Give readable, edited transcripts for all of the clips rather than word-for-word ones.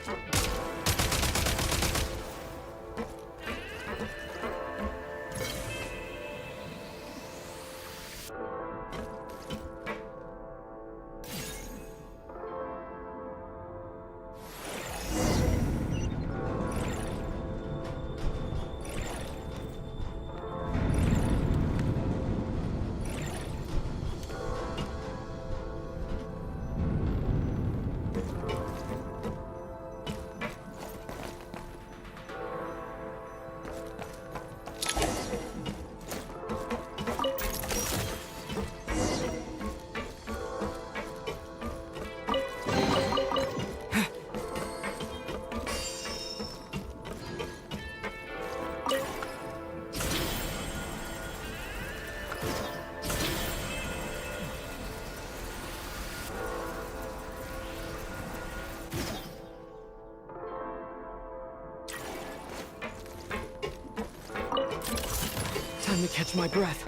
Time to catch my breath.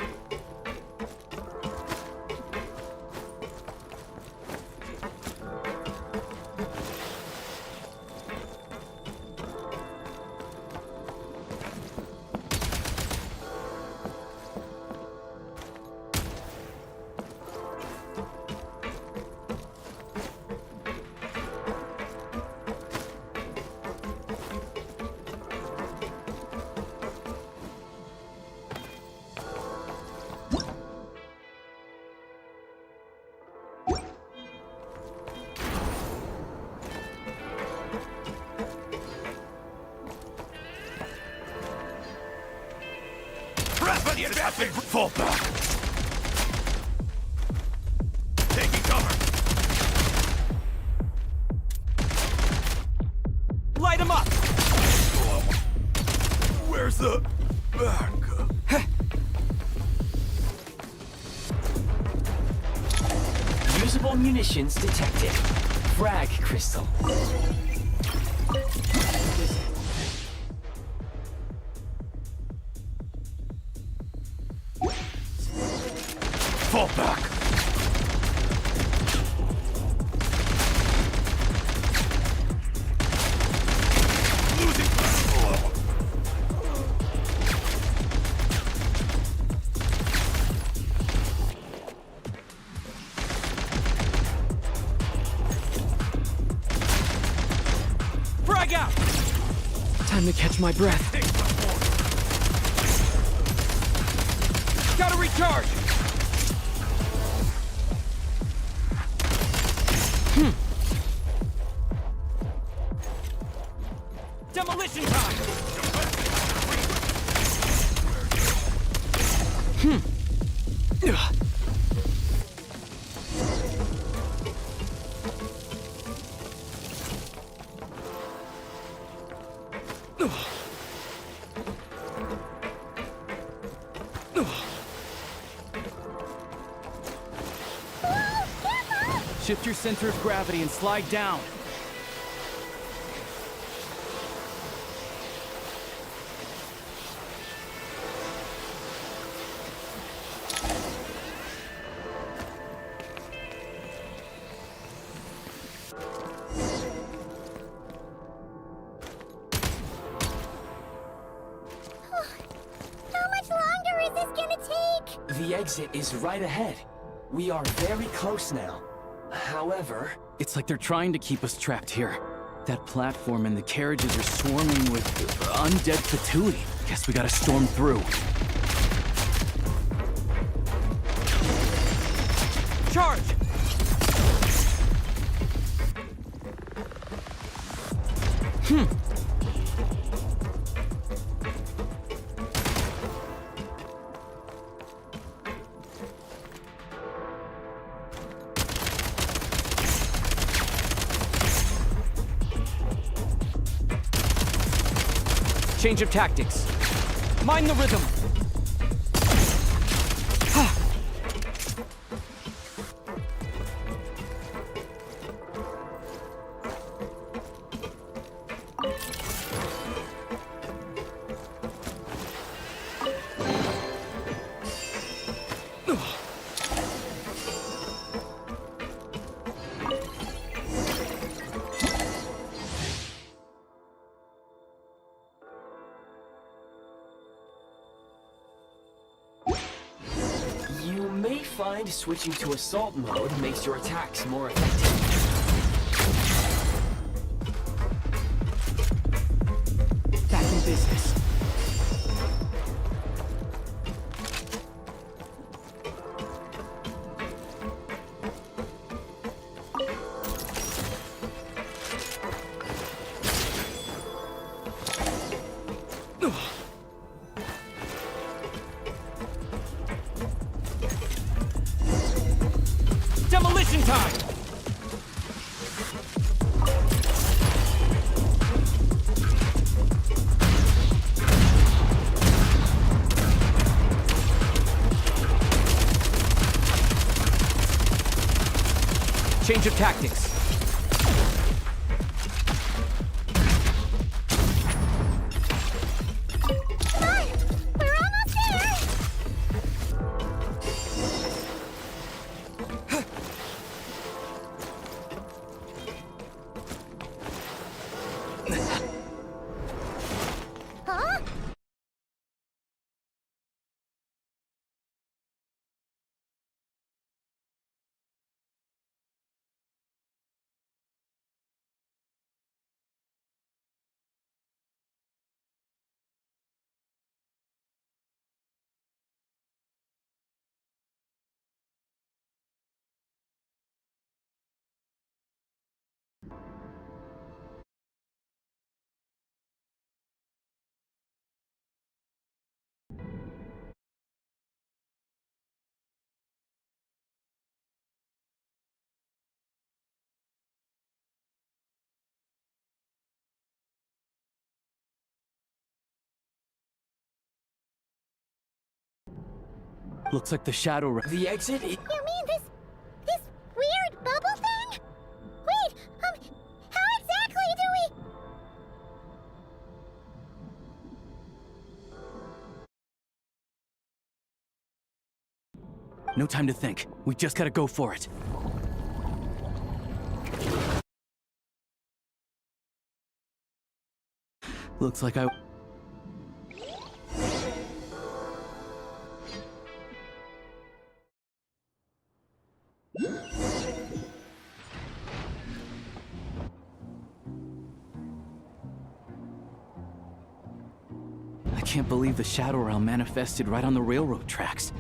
Fall back! Taking cover! Light him up! Where's the back? Usable munitions detected. Frag crystal. Fall back! Losing control! Frag out! Time to catch my breath. Gotta recharge! Demolition time! Shift your center of gravity and slide down. The exit is right ahead. We are very close now. However... It's like they're trying to keep us trapped here. That platform and the carriages are swarming with undead patootie. Guess we gotta storm through. Charge! Change of tactics. Mind the rhythm. find switching to assault mode makes your attacks more effective. Back in business. Demolition time! Change of tactics. Come on! We're almost there! Huh? Looks like the shadow realm. The exit? You mean this weird bubble thing? Wait, how exactly do we... No time to think. We just gotta go for it. Looks like I... I can't believe the Shadow Realm manifested right on the railroad tracks.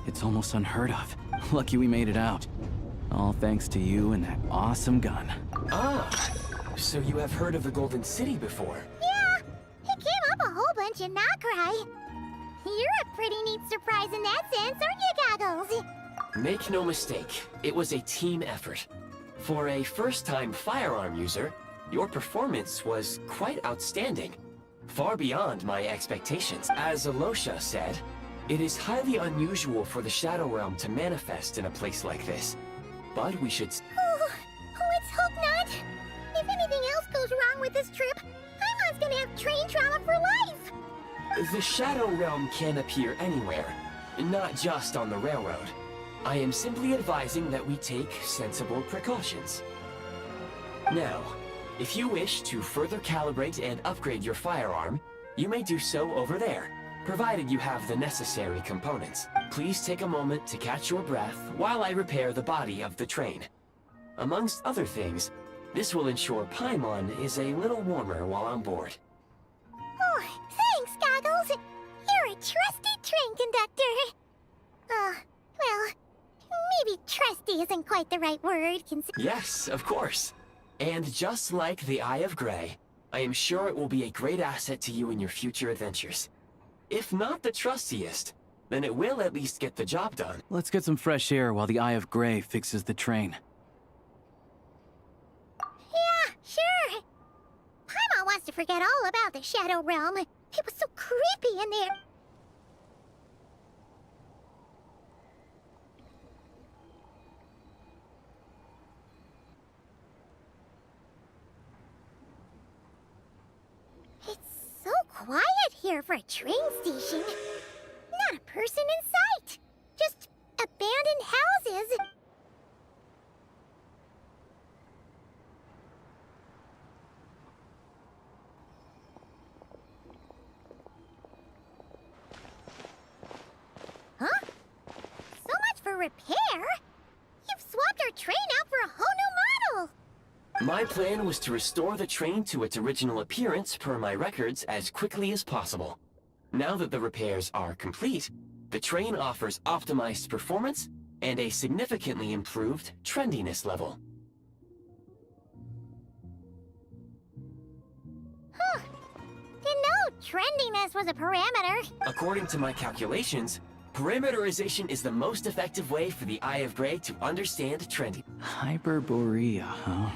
It's almost unheard of. Lucky we made it out. All thanks to you and that awesome gun. Ah, so you have heard of the Golden City before? Yeah, it came up a whole bunch in Nokrai. You're a pretty neat surprise in that sense, aren't you, Goggles? Make no mistake, it was a team effort. For a first-time firearm user, your performance was quite outstanding. Far beyond my expectations. As Alosha said, it is highly unusual for the Shadow Realm to manifest in a place like this. But we should... Oh, let's hope not. If anything else goes wrong with this trip, Paimon's gonna have train trauma for life. The Shadow Realm can appear anywhere, not just on the railroad. I am simply advising that we take sensible precautions. Now, if you wish to further calibrate and upgrade your firearm, you may do so over there, provided you have the necessary components. Please take a moment to catch your breath while I repair the body of the train. Amongst other things, this will ensure Paimon is a little warmer while on board. Oh, thanks, Goggles. You're a trusty train conductor. Well, maybe trusty isn't quite the right word, Yes, of course. And just like the Eye of Grey, I am sure it will be a great asset to you in your future adventures. If not the trustiest, then it will at least get the job done. Let's get some fresh air while the Eye of Grey fixes the train. Yeah, sure. Paimon wants to forget all about the Shadow Realm. It was so creepy in there. It's so quiet here for a train station. Not a person in sight. Just abandoned houses. Huh? So much for repair? You've swapped our train out for a whole new model! My plan was to restore the train to its original appearance per my records as quickly as possible. Now that the repairs are complete, the train offers optimized performance and a significantly improved trendiness level. Huh. Didn't know trendiness was a parameter. According to my calculations, parameterization is the most effective way for the Eye of Grey to understand trending. Hyperborea, huh?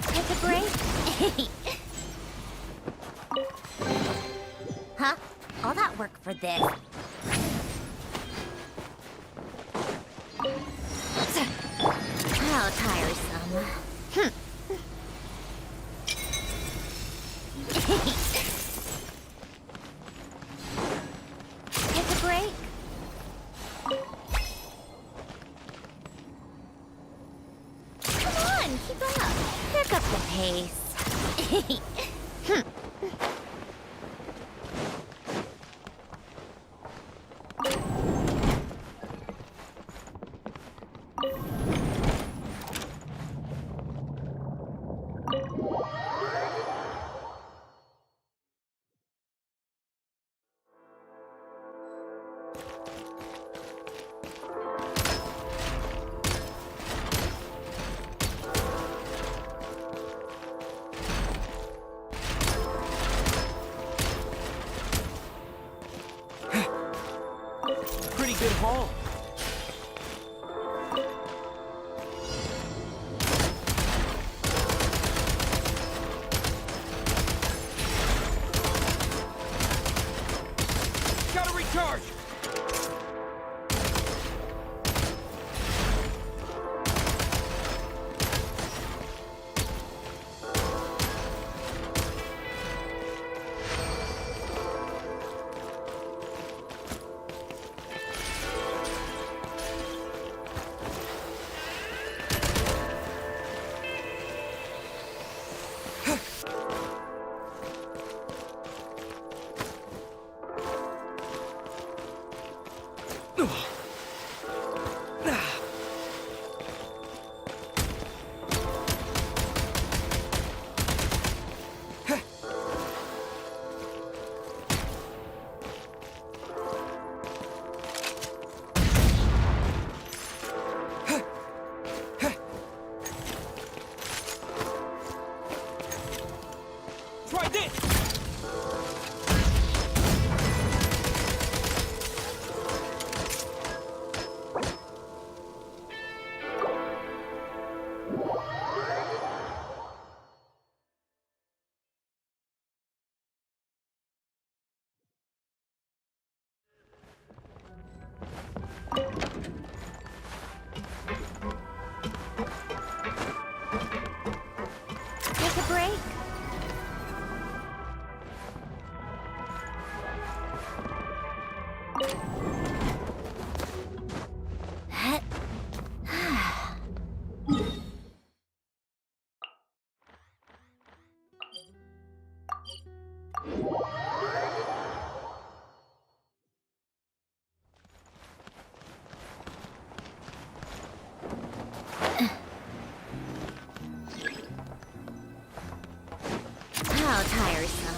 Take a break? Huh? All that work for this? How tiresome. Take a break? Come on, keep up. Pick up the pace. Pretty good haul. Gotta recharge! Try this! Take a break? How tiresome.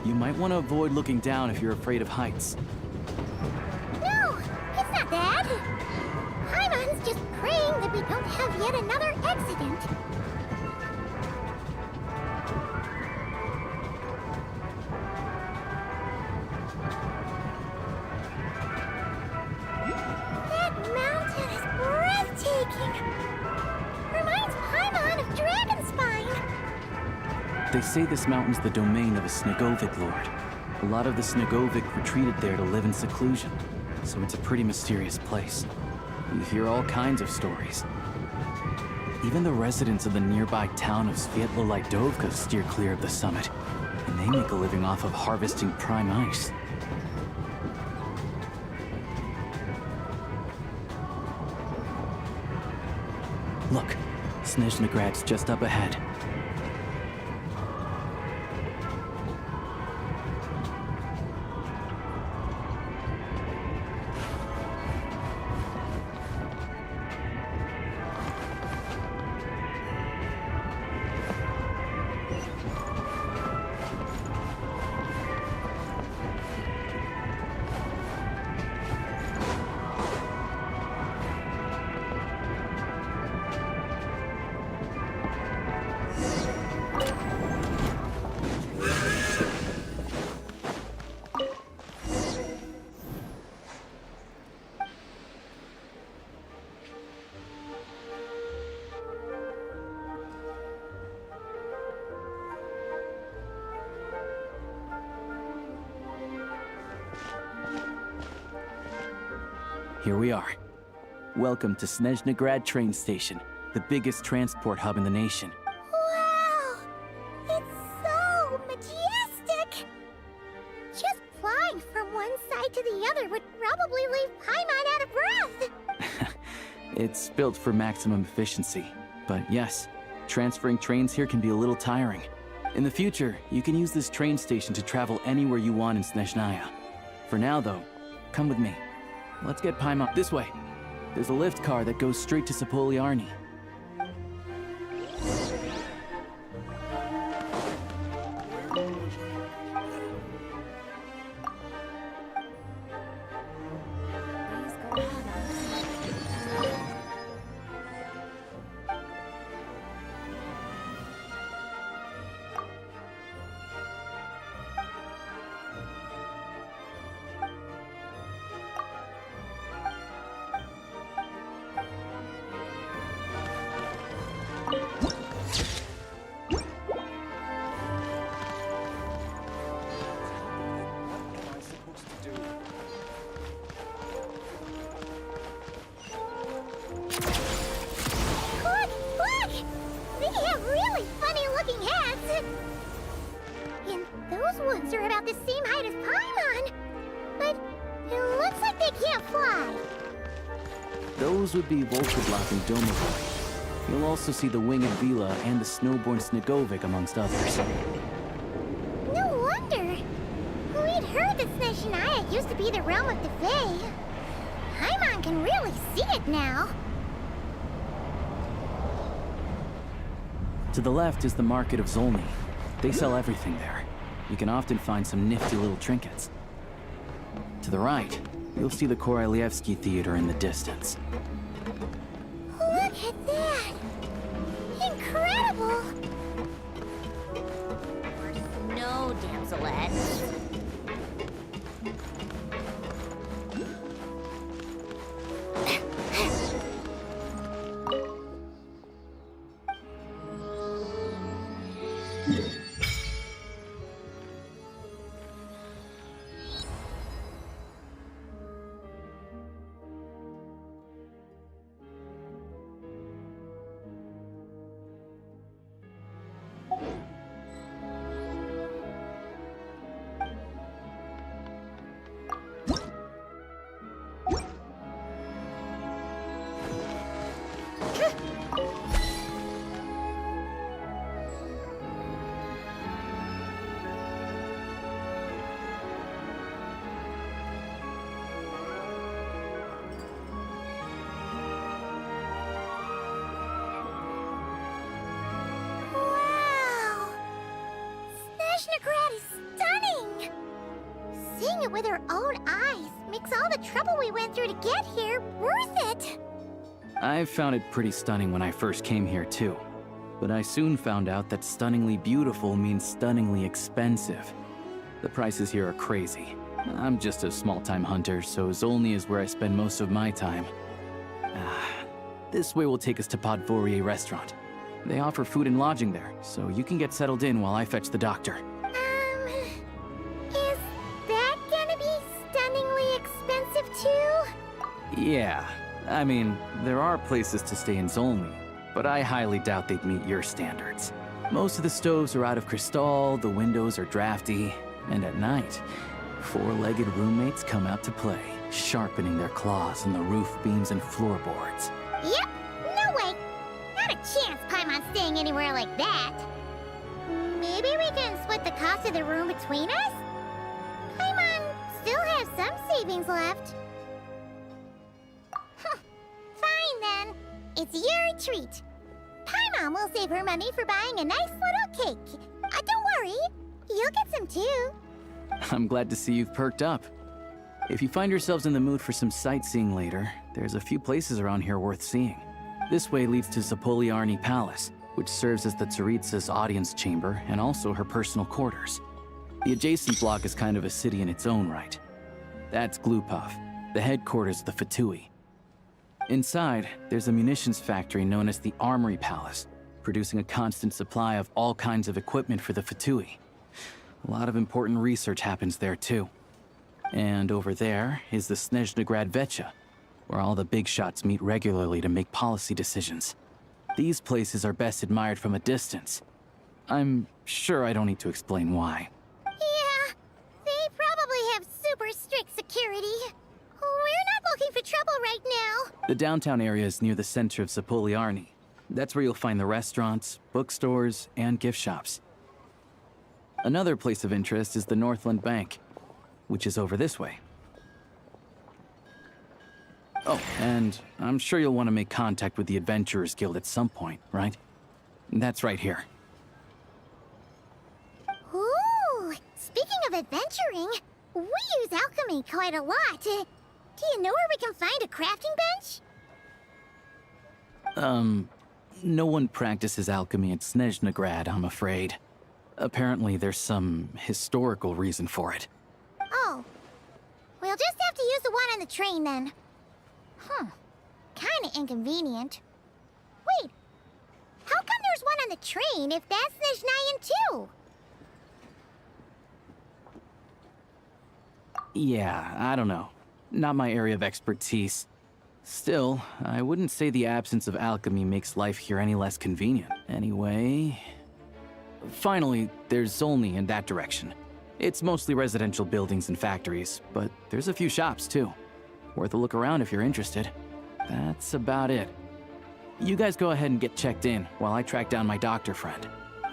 You might want to avoid looking down if you're afraid of heights. No, it's not that. Paimon's just praying that we don't have yet another accident. That mountain is breathtaking. Reminds Paimon of Dragonspine. They say this mountain's the domain of a Snegovic lord. A lot of the Snegovic retreated there to live in seclusion, so it's a pretty mysterious place. You hear all kinds of stories. Even the residents of the nearby town of Svietlo-Lidovka steer clear of the summit, and they make a living off of harvesting prime ice. Look, Sneznagrad's just up ahead. Here we are. Welcome to Sneznagrad train station, the biggest transport hub in the nation. Wow! It's so majestic! Just flying from one side to the other would probably leave Paimon out of breath! It's built for maximum efficiency, but yes, transferring trains here can be a little tiring. In the future, you can use this train station to travel anywhere you want in Sneznaya. For now, though, come with me. Let's get Paimon this way. There's a lift car that goes straight to Sapoliarni. those ones are about the same height as Paimon. But it looks like they can't fly. Those would be Volkoblock and Domovoi. You'll also see the winged Vila and the snowborn Snegovic amongst others. No wonder. We'd heard that Sneznaya used to be the realm of the Fae. Paimon can really see it now. To the left is the Market of Zolny. They sell everything there. You can often find some nifty little trinkets. To the right, you'll see the Korolievsky Theater in the distance. Look at that! Incredible! No, damselette. Wow! Snezhnegrad is stunning! Seeing it with our own eyes makes all the trouble we went through to get here worth it! I found it pretty stunning when I first came here too. But I soon found out that stunningly beautiful means stunningly expensive. The prices here are crazy. I'm just a small-time hunter, so Zolny is where I spend most of my time. This way will take us to Podvorier Restaurant. They offer food and lodging there, so you can get settled in while I fetch the doctor. Is that gonna be stunningly expensive too? Yeah, I mean, there are places to stay in Zolny, but I highly doubt they'd meet your standards. Most of the stoves are out of crystal, the windows are drafty, and at night, four-legged roommates come out to play, sharpening their claws on the roof beams and floorboards. Yep, no way! Not a chance Paimon's staying anywhere like that. Maybe we can split the cost of the room between us? Paimon still has some savings left. Fine then. It's your treat. Paimon will save her money for buying a nice little cake. Don't worry, you'll get some too. I'm glad to see you've perked up. If you find yourselves in the mood for some sightseeing later, there's a few places around here worth seeing. This way leads to Zapoliarny Palace, which serves as the Tsaritsa's audience chamber and also her personal quarters. The adjacent block is kind of a city in its own right. That's Glupov, the headquarters of the Fatui. Inside, there's a munitions factory known as the Armory Palace, producing a constant supply of all kinds of equipment for the Fatui. A lot of important research happens there too. And over there is the Snezhnegrad Vecha, where all the big shots meet regularly to make policy decisions. These places are best admired from a distance. I'm sure I don't need to explain why. Yeah, they probably have super strict security. We're not looking for trouble right now. The downtown area is near the center of Zapoliarny. That's where you'll find the restaurants, bookstores, and gift shops. Another place of interest is the Northland Bank, which is over this way. Oh, and I'm sure you'll want to make contact with the Adventurers Guild at some point, right? That's right here. Ooh, speaking of adventuring, we use alchemy quite a lot. Do you know where we can find a crafting bench? No one practices alchemy at Snezhnegrad, I'm afraid. Apparently there's some historical reason for it. Oh, we'll just have to use the one on the train then. Kinda inconvenient. Wait, how come there's one on the train if that's Sneznayan too? Yeah, I don't know. Not my area of expertise. Still, I wouldn't say the absence of alchemy makes life here any less convenient. Anyway... Finally, there's Zolny in that direction. It's mostly residential buildings and factories, but there's a few shops too. Worth a look around if you're interested. That's about it. You guys go ahead and get checked in while I track down my doctor friend.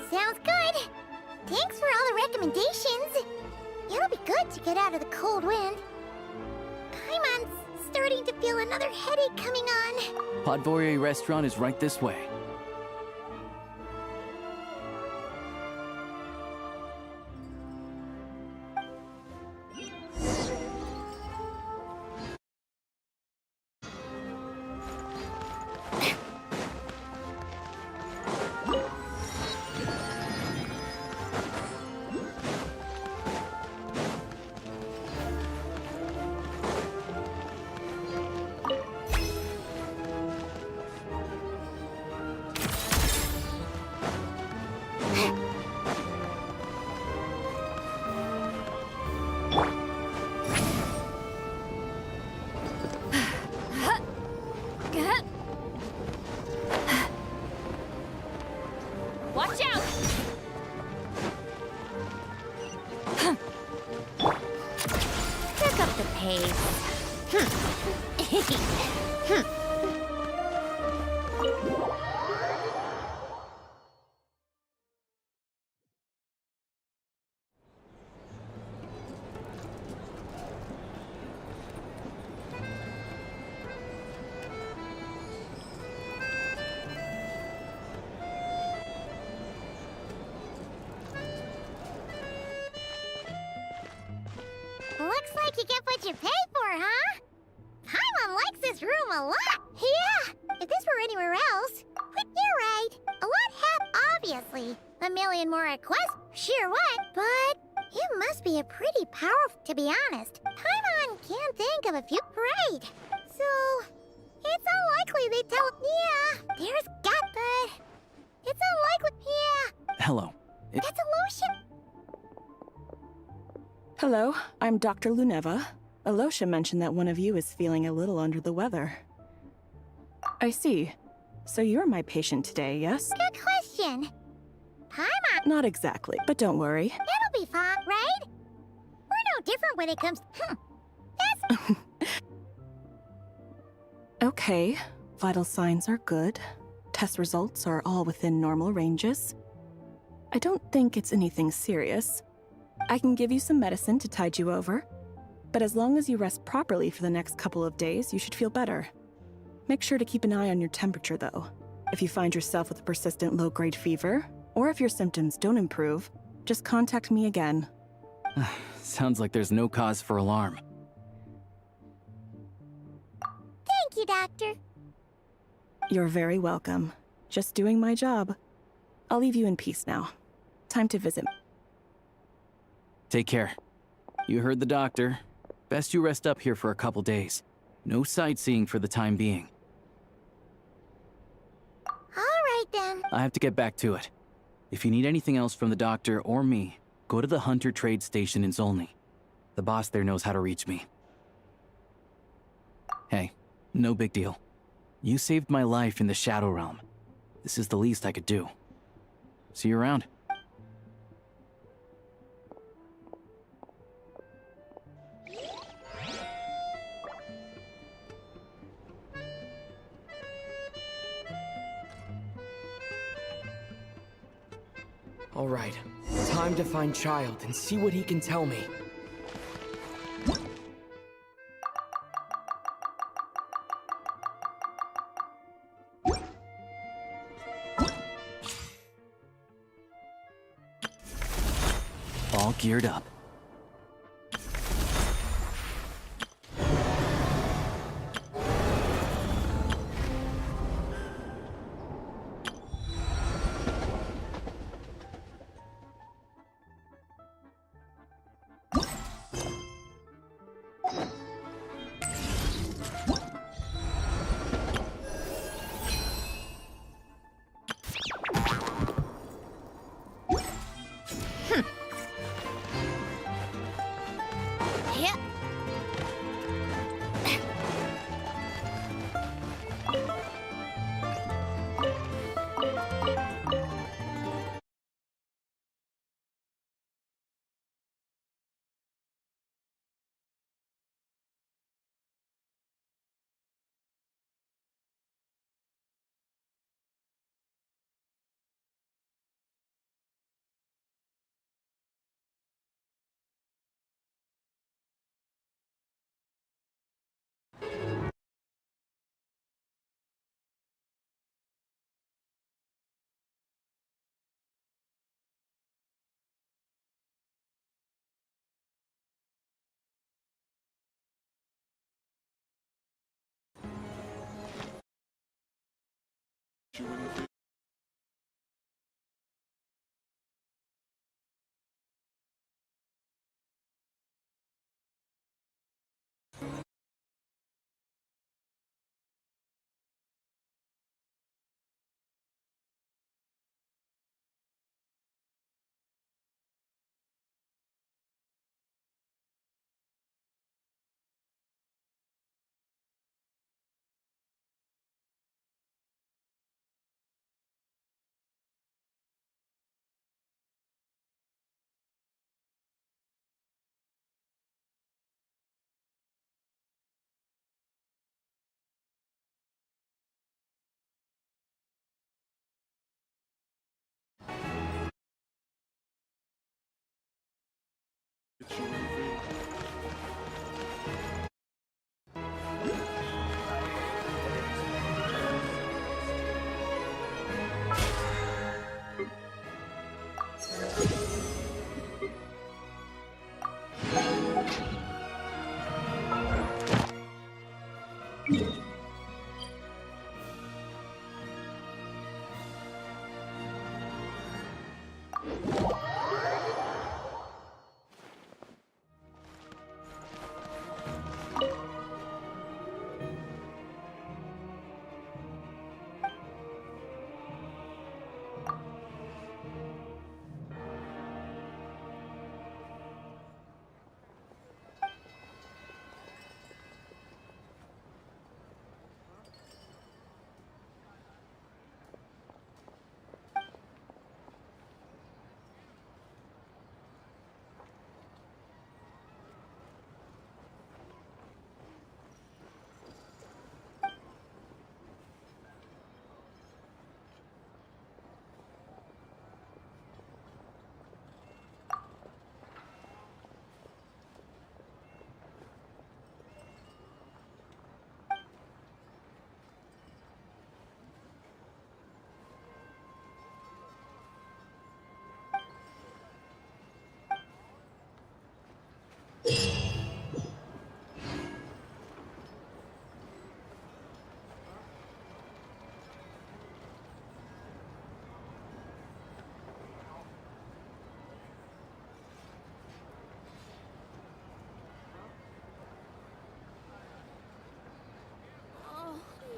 Sounds good. Thanks for all the recommendations. It'll be good to get out of the cold wind. Paimon's starting to feel another headache coming on. Podvorye restaurant is right this way. Watch out! Pick up the pace. Looks like you get what you pay for, huh? Paimon likes this room a lot. Yeah, if this were anywhere else. But you're right. A lot obviously. A million more requests, sure what. But it must be a pretty powerful, to be honest. Paimon can't think of a few. Right. So, it's unlikely they tell. Yeah, there's got, but it's unlikely. Yeah, Hello. that's a lotion. Hello, I'm Dr. Luneva. Alosha mentioned that one of you is feeling a little under the weather. I see. So you're my patient today, yes? Good question. Paimon, Not exactly, but don't worry. it'll be fine, right? We're no different when it comes. That's Okay, vital signs are good. Test results are all within normal ranges. I don't think it's anything serious. I can give you some medicine to tide you over, but as long as you rest properly for the next couple of days, you should feel better. Make sure to keep an eye on your temperature, though. If you find yourself with a persistent low-grade fever, or if your symptoms don't improve, just contact me again. Sounds like there's no cause for alarm. thank you, Doctor. You're very welcome. Just doing my job. I'll leave you in peace now. Time to visit. Take care. You heard the doctor. Best you rest up here for a couple days. No sightseeing for the time being. All right then. I have to get back to it. If you need anything else from the doctor or me, go to the Hunter Trade Station in Zolny. The boss there knows how to reach me. Hey, no big deal. You saved my life in the Shadow Realm. This is the least I could do. See you around. All right, time to find Child and see what he can tell me. All geared up. Oh,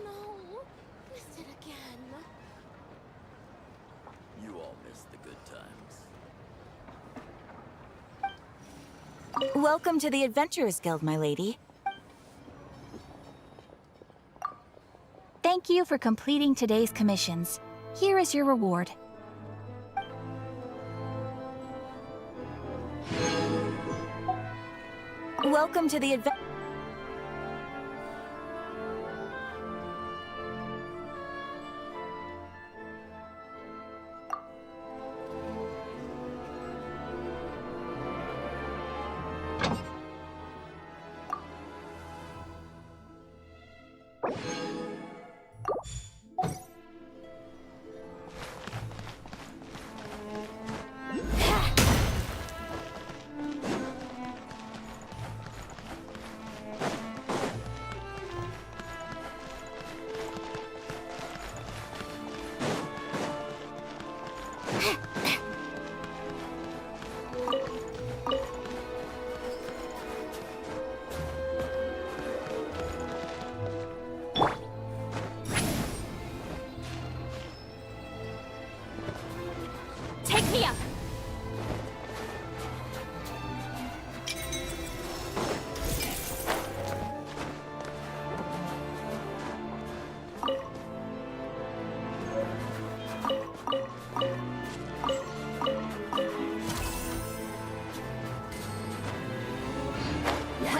no. Missed it again. You all missed the good times. Welcome to the Adventurers Guild, my lady. Thank you for completing today's commissions. Here is your reward. Welcome to the adventure. Take me up.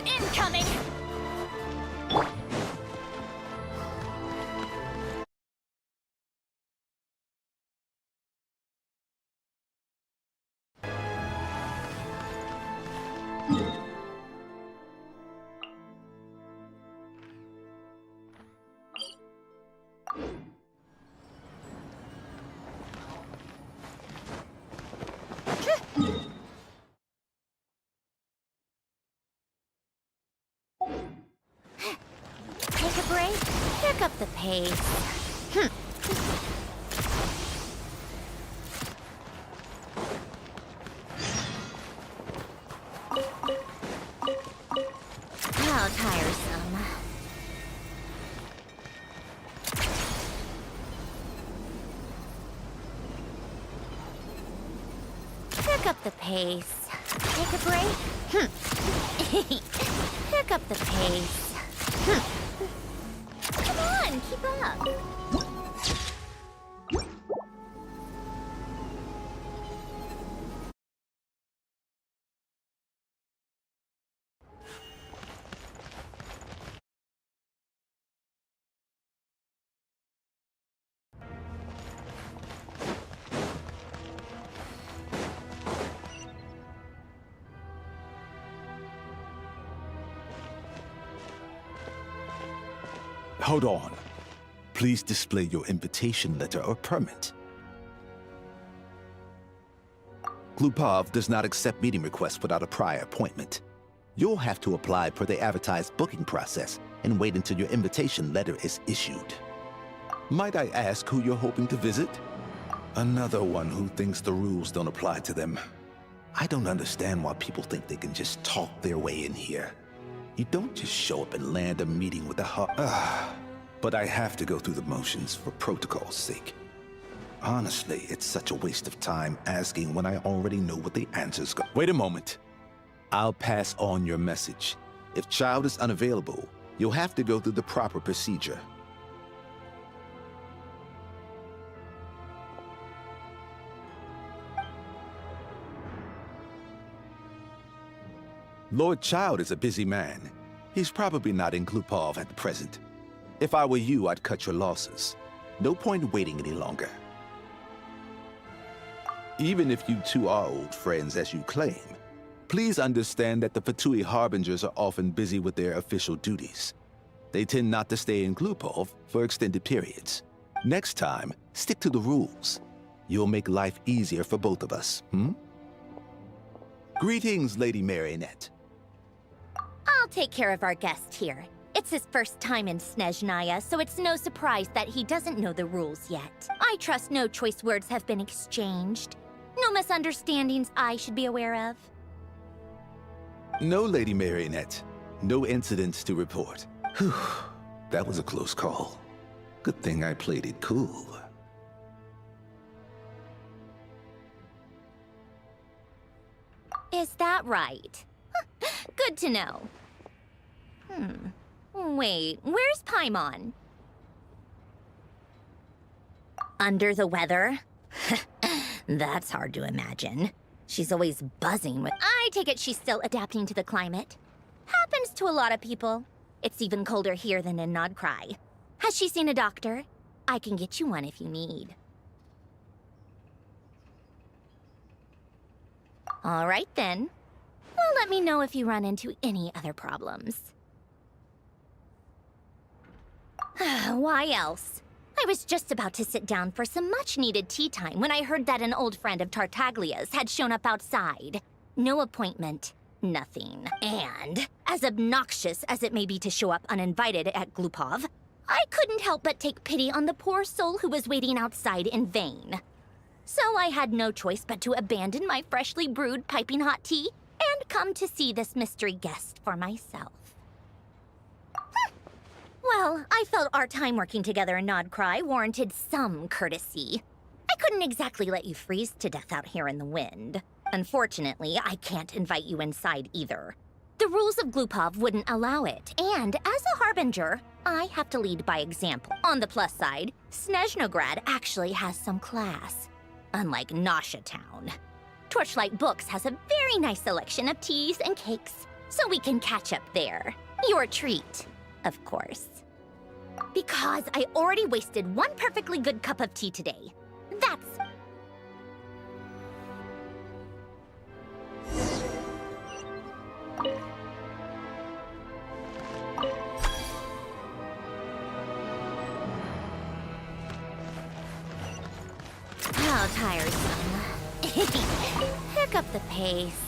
Incoming! Take a break, pick up the pace. How tiresome. Pick up the pace. Take a break? Pick up the pace. Come on, keep up. Hold on. Please display your invitation letter or permit. Glupov does not accept meeting requests without a prior appointment. You'll have to apply per the advertised booking process and wait until your invitation letter is issued. Might I ask who you're hoping to visit? Another one who thinks the rules don't apply to them. I don't understand why people think they can just talk their way in here. You don't just show up and land a meeting with a but I have to go through the motions for protocol's sake. Honestly, it's such a waste of time asking when I already know what the answers go. Wait a moment. I'll pass on your message. If child is unavailable, you'll have to go through the proper procedure. Lord Child is a busy man. He's probably not in Glupov at the present. If I were you, I'd cut your losses. No point waiting any longer. Even if you two are old friends as you claim, please understand that the Fatui Harbingers are often busy with their official duties. They tend not to stay in Glupov for extended periods. Next time, stick to the rules. You'll make life easier for both of us, Greetings, Lady Marionette. I'll take care of our guest here. It's his first time in Sneznaya, so it's no surprise that he doesn't know the rules yet. I trust no choice words have been exchanged. No misunderstandings I should be aware of. No, Lady Marionette. No incidents to report. Whew, that was a close call. Good thing I played it cool. Is that right? Good to know. Wait, where's Paimon? Under the weather? That's hard to imagine. She's always buzzing with... I take it she's still adapting to the climate. Happens to a lot of people. It's even colder here than in Nodcry. Has she seen a doctor? I can get you one if you need. All right, then. Well, let me know if you run into any other problems. Why else? I was just about to sit down for some much-needed tea time when I heard that an old friend of Tartaglia's had shown up outside. No appointment, nothing. And, as obnoxious as it may be to show up uninvited at Glupov, I couldn't help but take pity on the poor soul who was waiting outside in vain. So I had no choice but to abandon my freshly brewed piping hot tea and come to see this mystery guest for myself. Well, I felt our time working together in Nodcry warranted some courtesy. I couldn't exactly let you freeze to death out here in the wind. Unfortunately, I can't invite you inside either. The rules of Glupov wouldn't allow it, and as a harbinger, I have to lead by example. On the plus side, Sneznograd actually has some class, unlike Nasha Town. Torchlight Books has a very nice selection of teas and cakes, so we can catch up there. Your treat, of course. Because I already wasted one perfectly good cup of tea today. That's... How tiresome. Pick up the pace.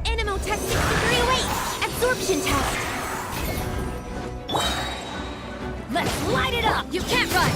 Animo test 6308! Absorption test! Let's light it up! You can't run!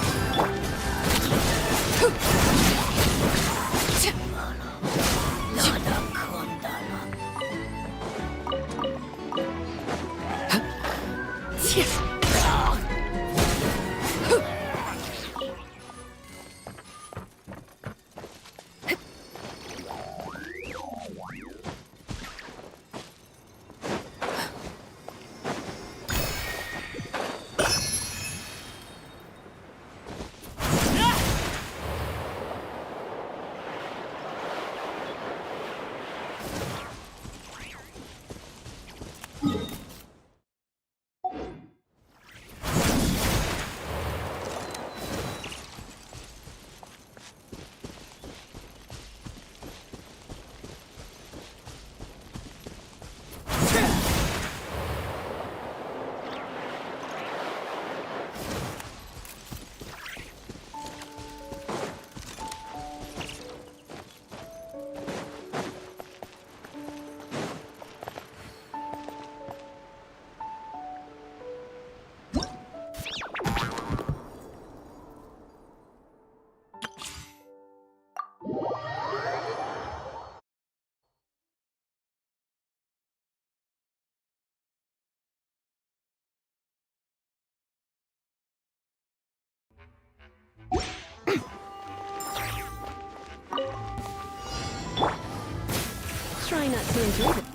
Try not to enjoy it.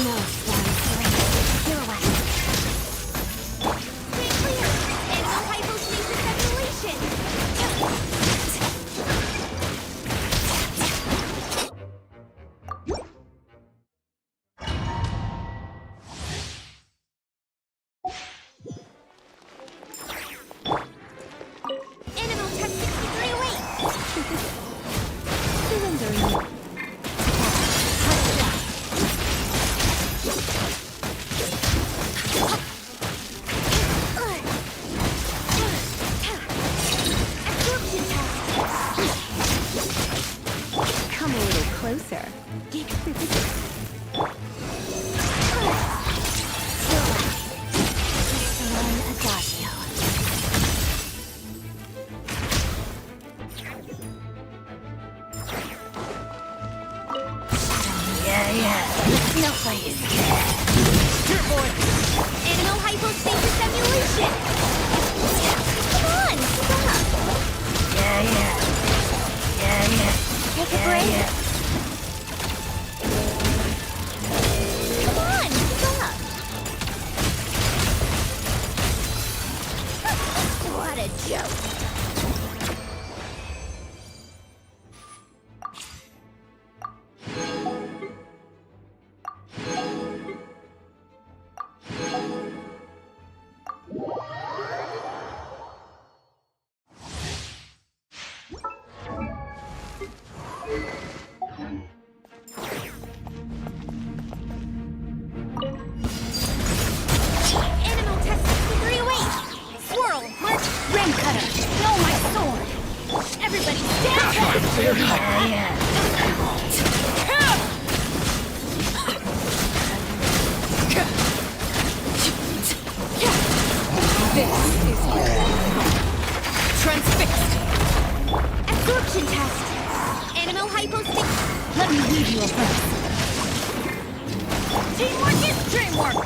No, You're away. Stay clear! Animo hypostasis simulation! Animo test 6308! Surrender. Come a little closer. No place. Here, boy. Animo hypostasis simulation. Come on, stop. Take a break. Come on, stop. What a joke. Animo test 6308! Swirl, march, ring cutter! No, my sword! Everybody stand back! This is transfixed! Absorption test! Animal hypostick. Let me leave you a verse. Teamwork is dreamwork!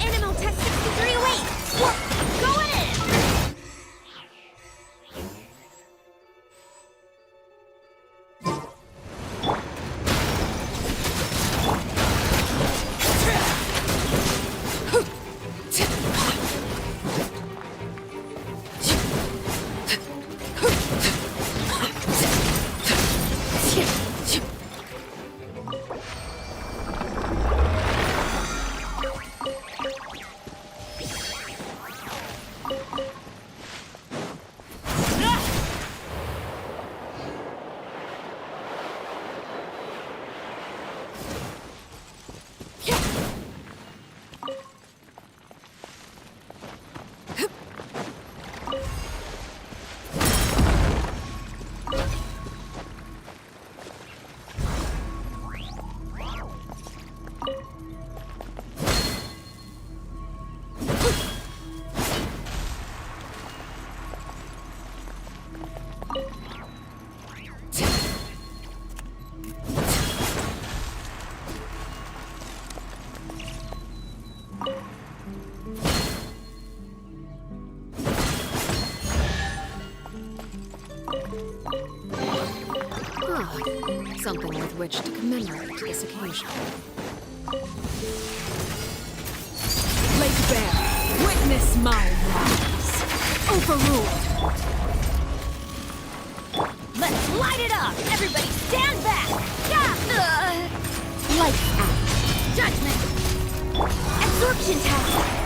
Animal test 63 away! Going in! Something with which to commemorate this occasion. Lake Bear, witness my rise. Overruled. Let's light it up! Everybody stand back! Yeah! Lights out. Judgment! Absorption test!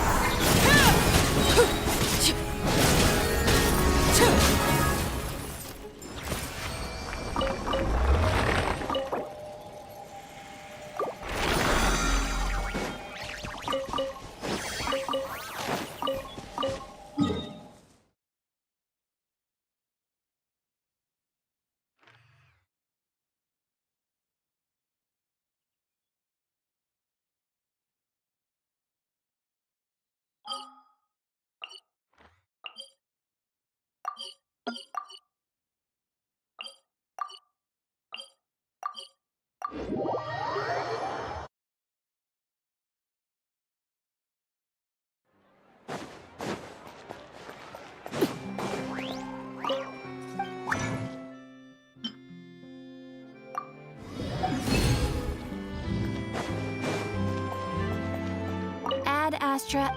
Ad Astra.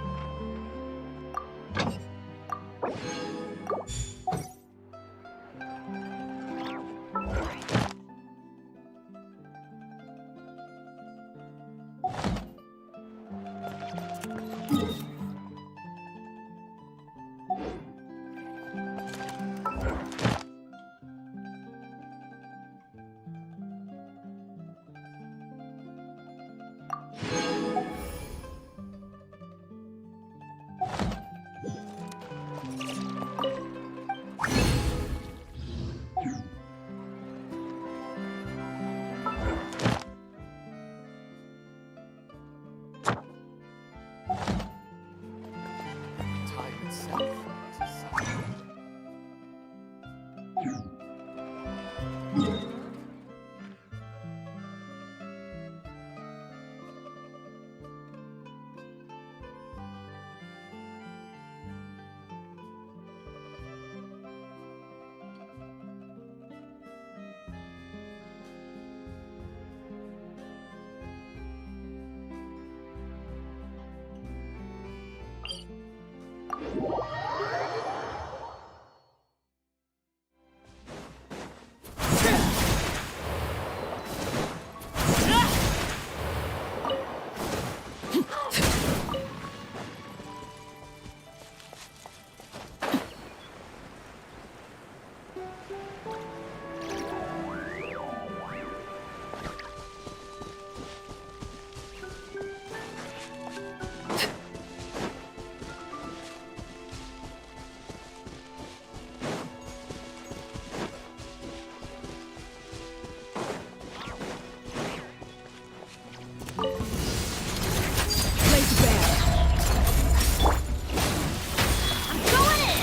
I'm going in!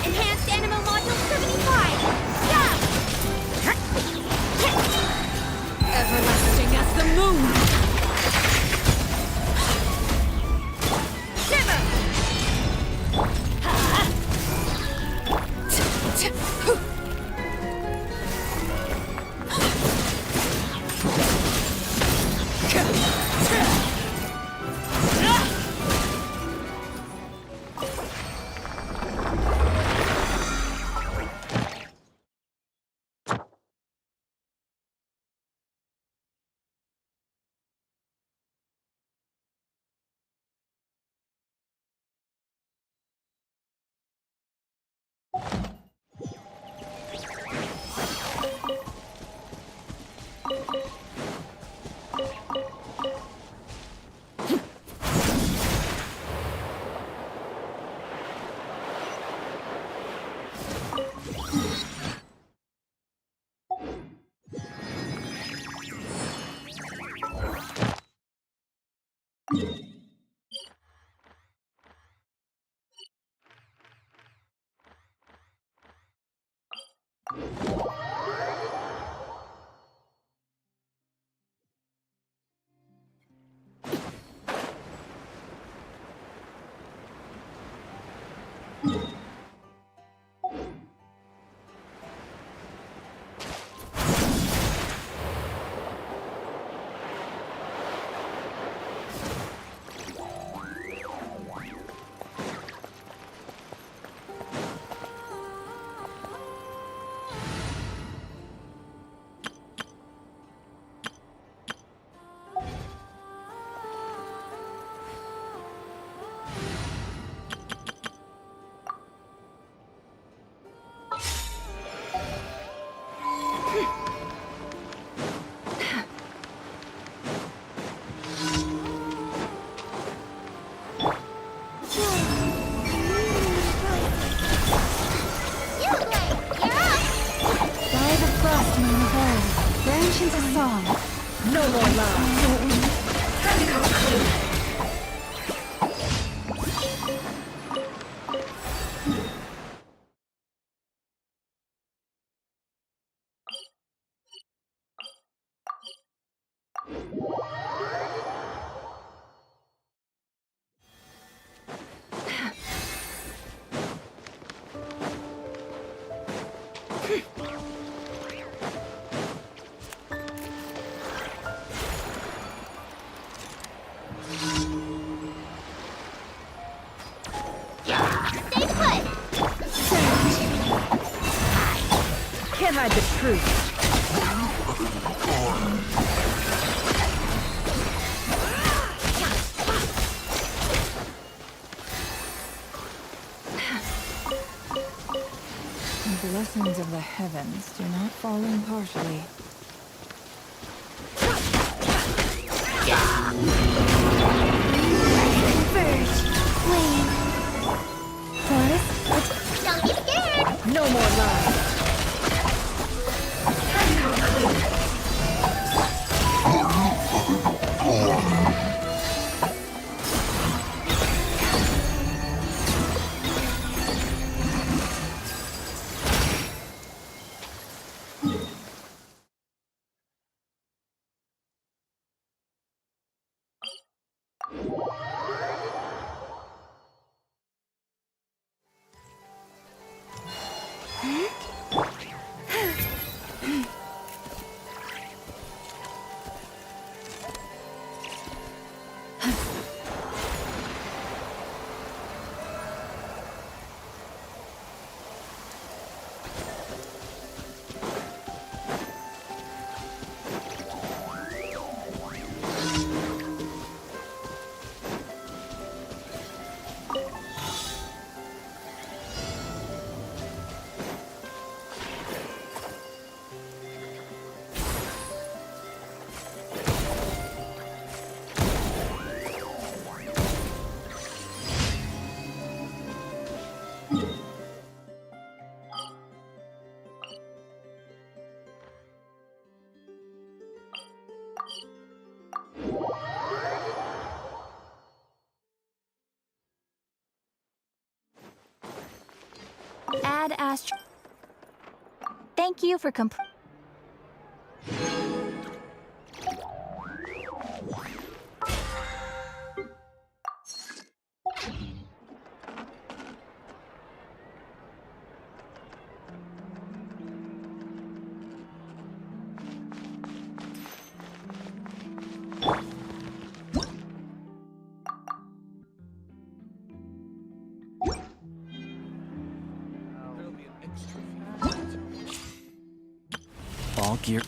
Enhanced Animal Module 75! Yeah! Everlasting as the moon! Shiver! Branch into song. No more love! Stay put! Can't hide the truth. The blessings of the heavens do not fall impartially. Verge! Flame! Forest, Don't be scared! No more lies. Add astro. Thank you for All gear.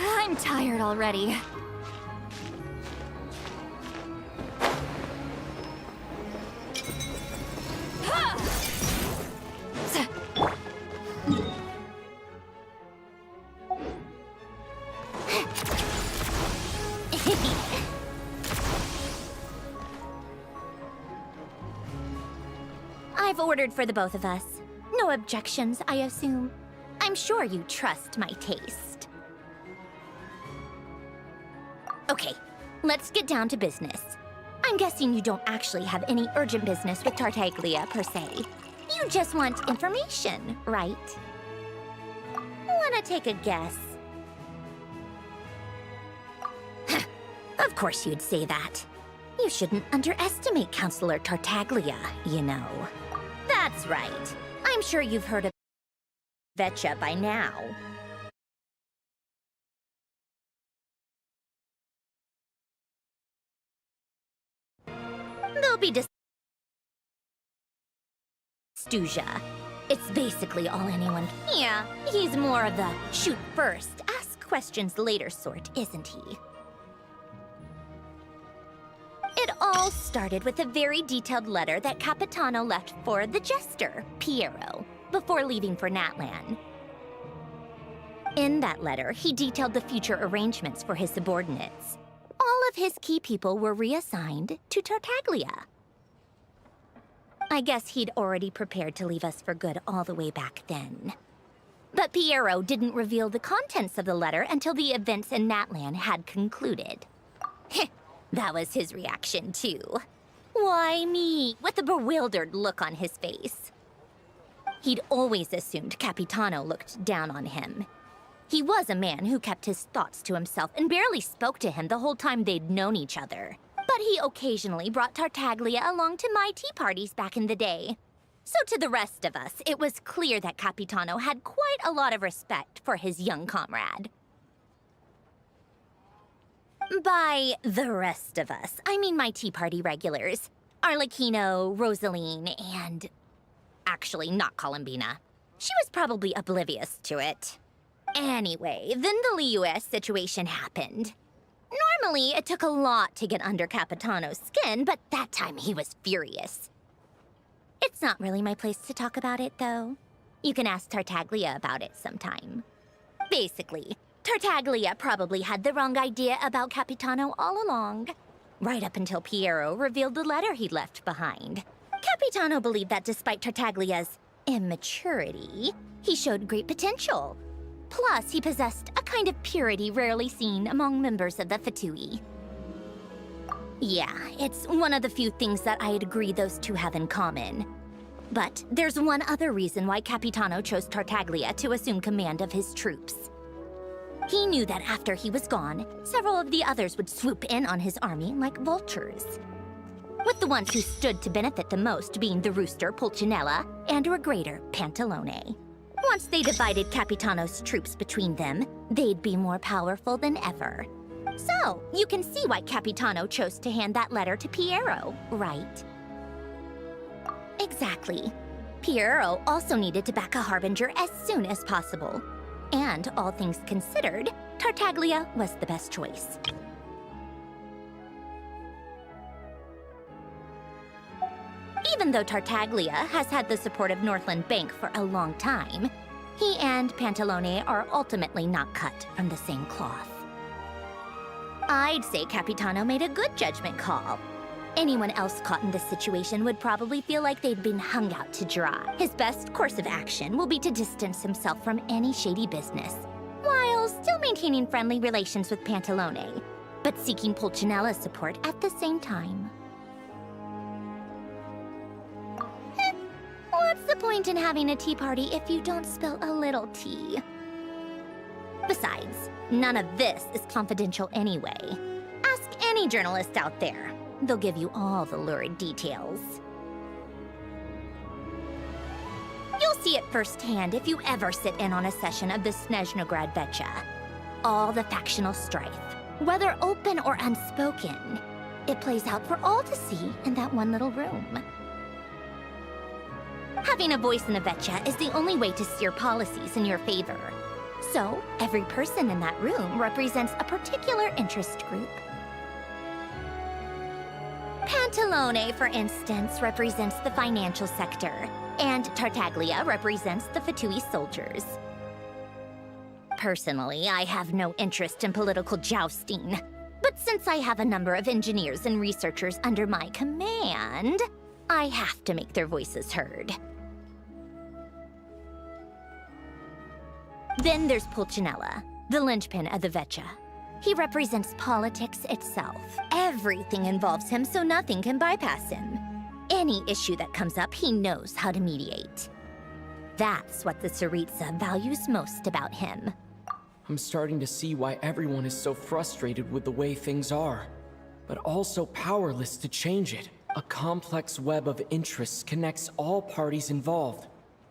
I'm tired already. I've ordered for the both of us. No objections, I assume. I'm sure you trust my taste. Okay, let's get down to business. I'm guessing you don't actually have any urgent business with Tartaglia, per se. You just want information, right? Wanna take a guess? Of course you'd say that. You shouldn't underestimate Counselor Tartaglia, you know. That's right. I'm sure you've heard of Vetcha by now. They'll be Stuja. It's basically all anyone. Yeah, he's more of the shoot first, ask questions later sort, isn't he? It all started with a very detailed letter that Capitano left for the jester, Piero, before leaving for Natlan. In that letter, he detailed the future arrangements for his subordinates. All of his key people were reassigned to Tartaglia. I guess he'd already prepared to leave us for good all the way back then. But Piero didn't reveal the contents of the letter until the events in Natlan had concluded. That was his reaction, too. Why me? With a bewildered look on his face. He'd always assumed Capitano looked down on him. He was a man who kept his thoughts to himself and barely spoke to him the whole time they'd known each other. But he occasionally brought Tartaglia along to my tea parties back in the day. So to the rest of us, it was clear that Capitano had quite a lot of respect for his young comrade. By the rest of us, I mean my tea party regulars. Arlecchino, Rosaline, and... actually, not Columbina. She was probably oblivious to it. Anyway, then the Liues situation happened. Normally, it took a lot to get under Capitano's skin, but that time he was furious. It's not really my place to talk about it, though. You can ask Tartaglia about it sometime. Basically, Tartaglia probably had the wrong idea about Capitano all along. Right up until Piero revealed the letter he'd left behind. Capitano believed that despite Tartaglia's immaturity, he showed great potential. Plus, he possessed a kind of purity rarely seen among members of the Fatui. Yeah, it's one of the few things that I'd agree those two have in common. But there's one other reason why Capitano chose Tartaglia to assume command of his troops. He knew that after he was gone, several of the others would swoop in on his army like vultures. With the ones who stood to benefit the most being the rooster Pulcinella and Regrator Pantalone. Once they divided Capitano's troops between them, they'd be more powerful than ever. So, you can see why Capitano chose to hand that letter to Piero, right? Exactly. Piero also needed to back a harbinger as soon as possible. And, all things considered, Tartaglia was the best choice. Even though Tartaglia has had the support of Northland Bank for a long time, he and Pantalone are ultimately not cut from the same cloth. I'd say Capitano made a good judgment call. Anyone else caught in this situation would probably feel like they'd been hung out to dry. His best course of action will be to distance himself from any shady business, while still maintaining friendly relations with Pantalone, but seeking Pulcinella's support at the same time. What's the point in having a tea party if you don't spill a little tea? Besides, none of this is confidential anyway. Ask any journalist out there. They'll give you all the lurid details. You'll see it firsthand if you ever sit in on a session of the Sneznaya Vetcha. All the factional strife, whether open or unspoken, it plays out for all to see in that one little room. Having a voice in the Vetcha is the only way to steer policies in your favor. So, every person in that room represents a particular interest group. Pantalone, for instance, represents the financial sector, and Tartaglia represents the Fatui soldiers. Personally, I have no interest in political jousting, but since I have a number of engineers and researchers under my command, I have to make their voices heard. Then there's Pulcinella, the linchpin of the Vecchia. He represents politics itself. Everything involves him, so nothing can bypass him. Any issue that comes up, he knows how to mediate. That's what the Tsaritsa values most about him. I'm starting to see why everyone is so frustrated with the way things are, but also powerless to change it. A complex web of interests connects all parties involved,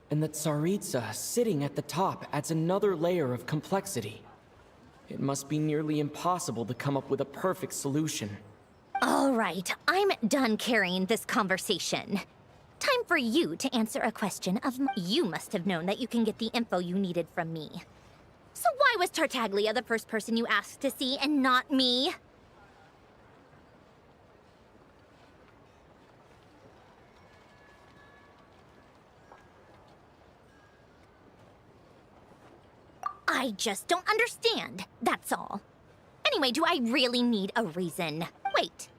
and the Tsaritsa sitting at the top adds another layer of complexity. It must be nearly impossible to come up with a perfect solution. All right, I'm done carrying this conversation. Time for you to answer a question of you must have known that you can get the info you needed from me. So why was Tartaglia the first person you asked to see and not me? I just don't understand, that's all. Anyway, do I really need a reason? Wait.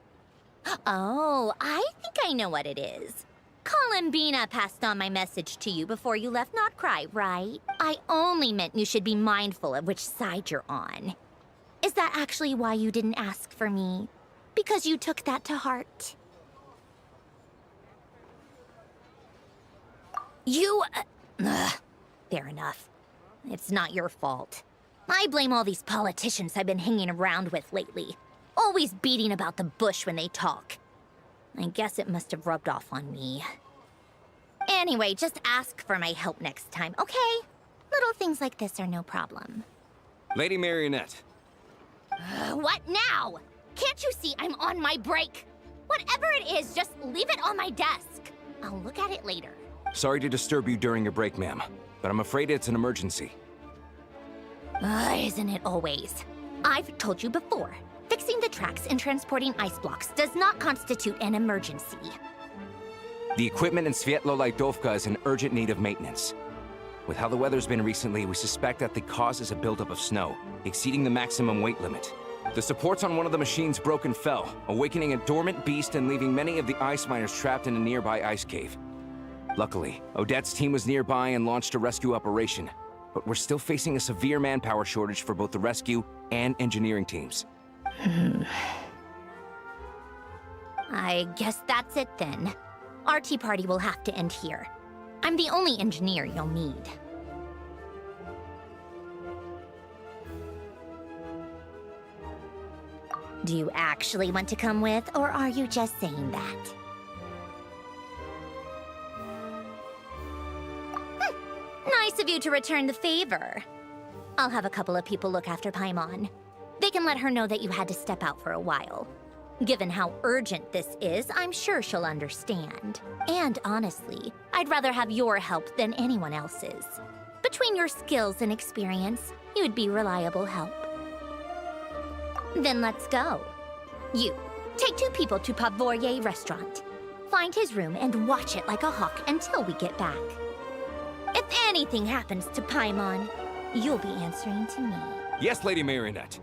Oh, I think I know what it is. Columbina passed on my message to you before you left Not Cry, right? I only meant you should be mindful of which side you're on. Is that actually why you didn't ask for me? Because you took that to heart? Fair enough. It's not your fault. I blame all these politicians I've been hanging around with lately. Always beating about the bush when they talk. I guess it must have rubbed off on me. Anyway, just ask for my help next time, okay? Little things like this are no problem. Lady Marionette. What now? Can't you see I'm on my break? Whatever it is, just leave it on my desk. I'll look at it later. Sorry to disturb you during your break, ma'am, but I'm afraid it's an emergency. Isn't it always? I've told you before, fixing the tracks and transporting ice blocks does not constitute an emergency. The equipment in Svietlo-Laidovka is in urgent need of maintenance. With how the weather's been recently, we suspect that the cause is a buildup of snow, exceeding the maximum weight limit. The supports on one of the machines broke and fell, awakening a dormant beast and leaving many of the ice miners trapped in a nearby ice cave. Luckily, Odette's team was nearby and launched a rescue operation, but we're still facing a severe manpower shortage for both the rescue and engineering teams. I guess that's it then. Our tea party will have to end here. I'm the only engineer you'll need. Do you actually want to come with, or are you just saying that? Nice of you to return the favor. I'll have a couple of people look after Paimon. They can let her know that you had to step out for a while. Given how urgent this is, I'm sure she'll understand. And honestly, I'd rather have your help than anyone else's. Between your skills and experience, you'd be reliable help. Then let's go. You, take 2 people to Pavourier restaurant. Find his room and watch it like a hawk until we get back. If anything happens to Paimon, you'll be answering to me. Yes, Lady Marionette.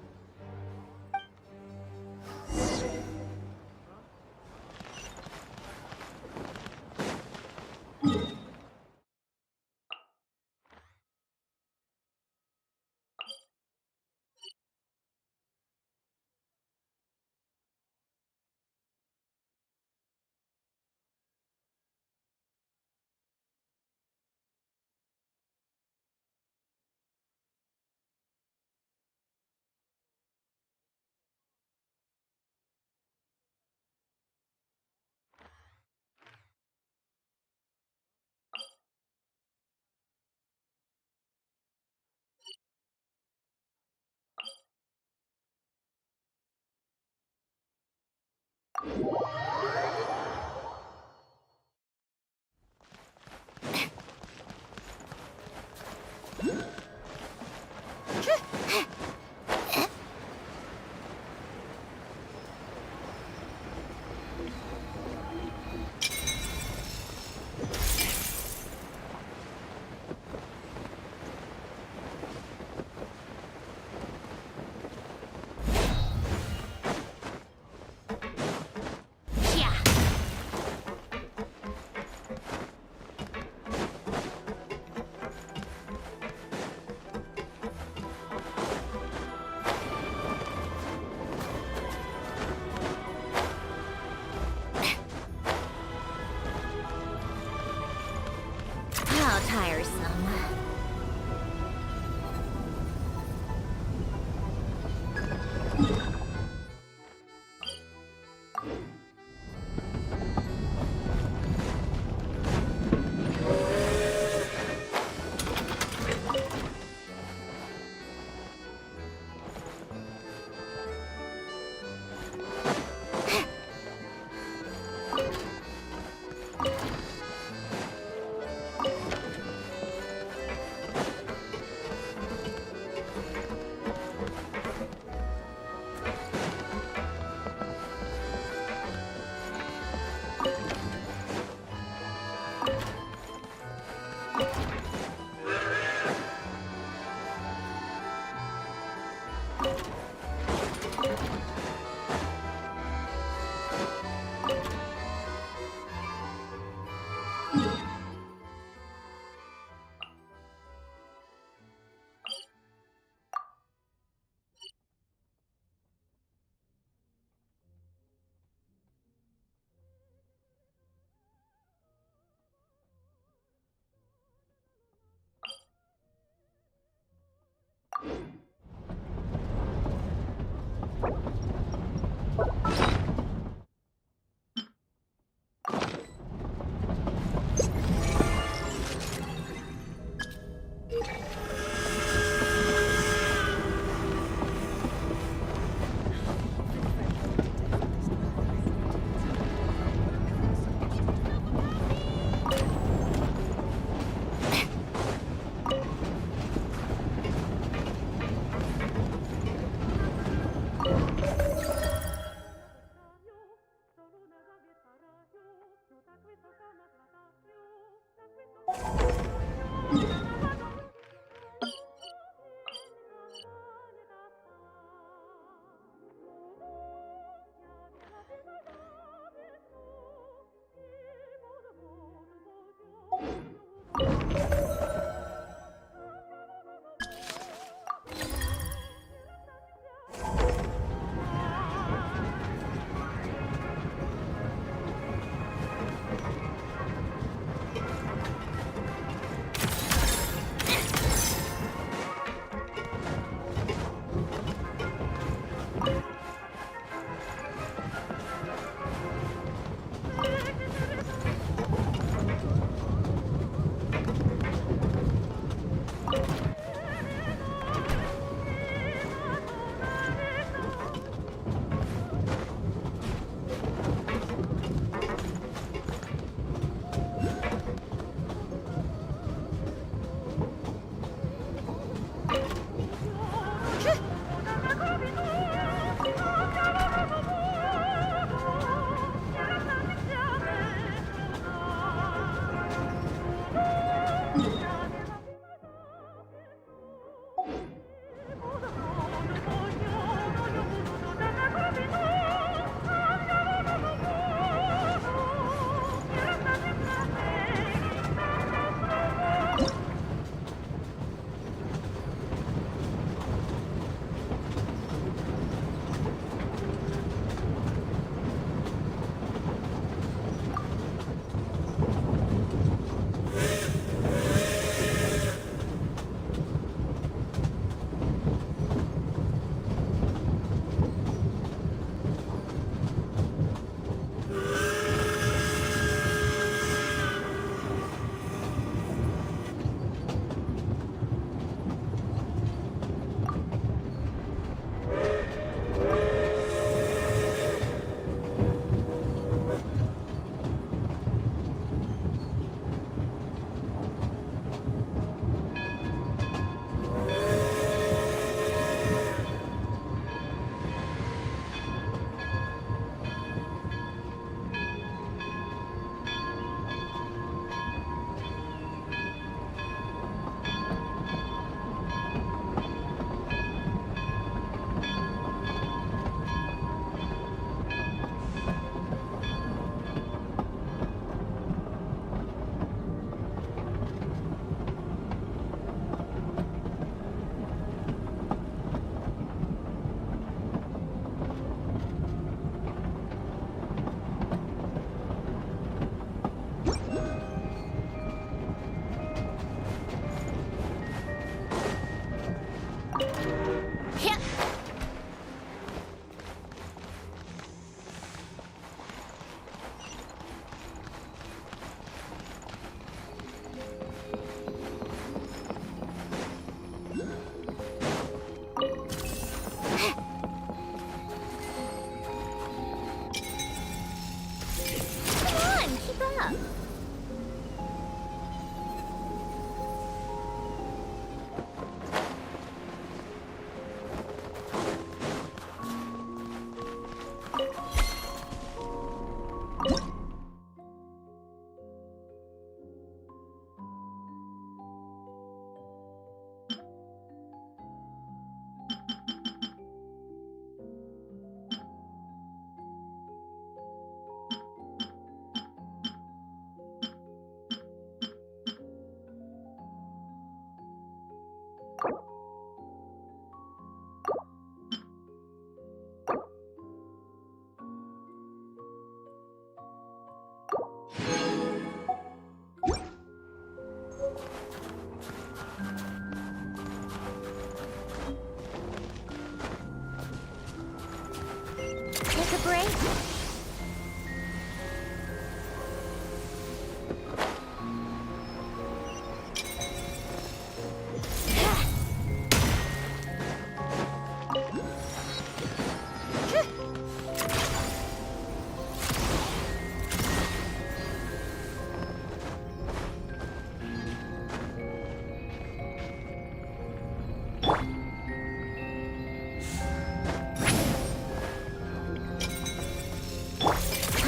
break?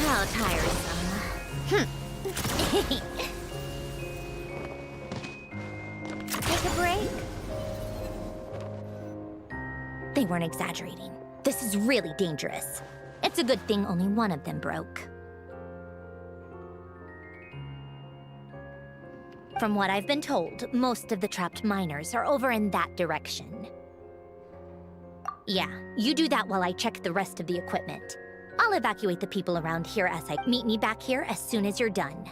How tiresome. Take a break? They weren't exaggerating. This is really dangerous. It's a good thing only one of them broke. From what I've been told, most of the trapped miners are over in that direction. Yeah, you do that while I check the rest of the equipment. I'll evacuate the people around here as I meet me back here as soon as you're done.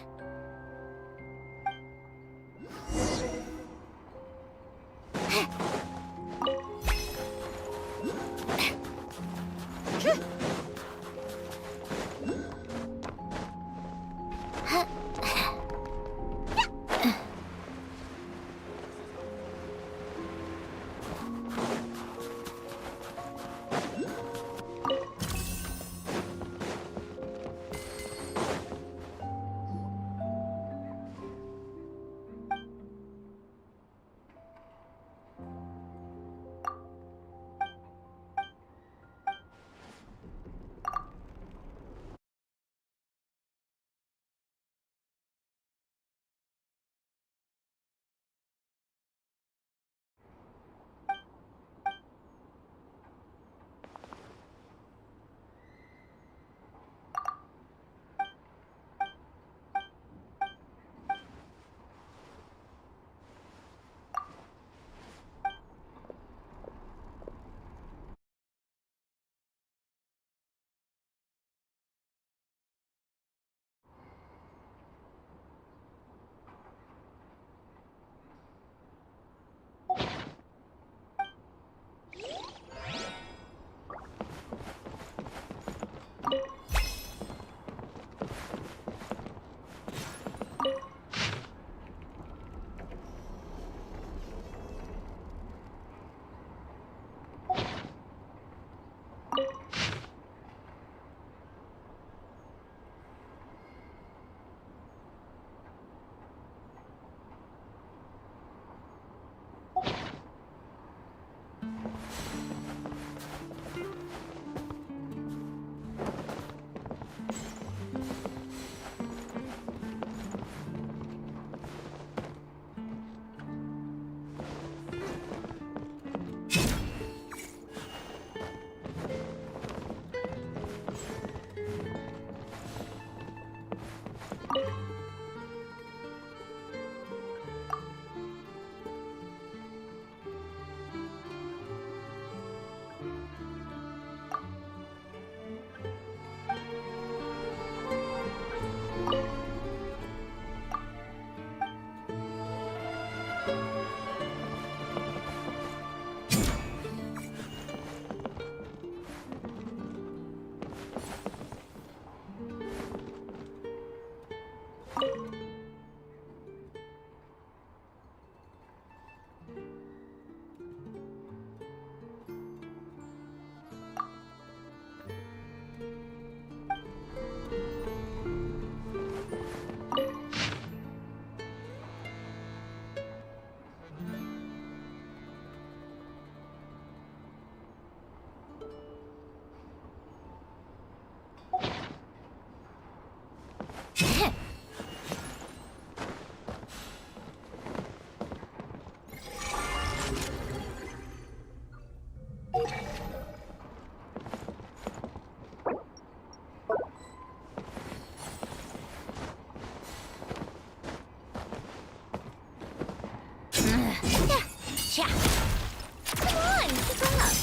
Come on, keep up.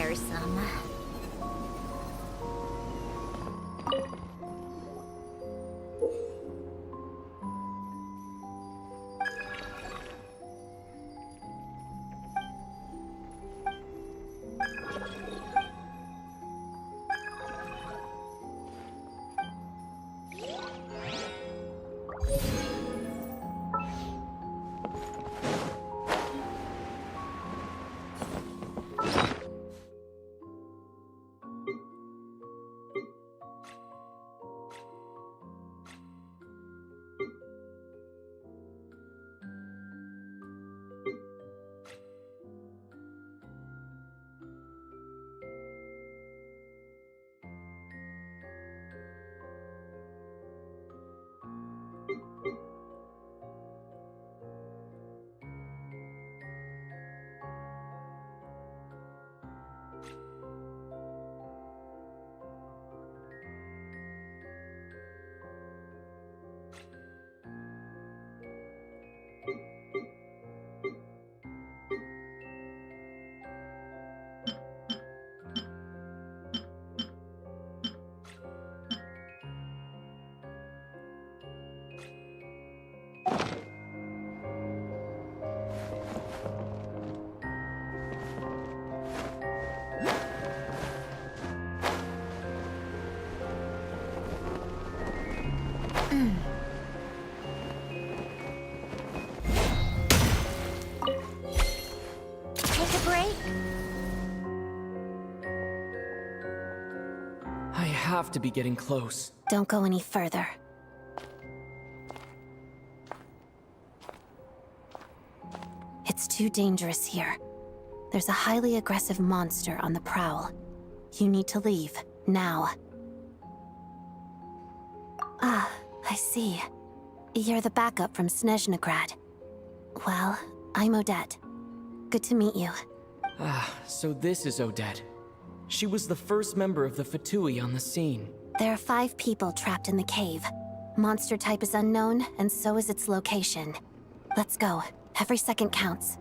tiresome. Take a break? I have to be getting close. Don't go any further. It's too dangerous here. There's a highly aggressive monster on the prowl. You need to leave, now. Ah, I see. You're the backup from Sneznaya. Well, I'm Odette. Good to meet you. Ah, so this is Odette. She was the first member of the Fatui on the scene. There are 5 people trapped in the cave. Monster type is unknown, and so is its location. Let's go. Every second counts.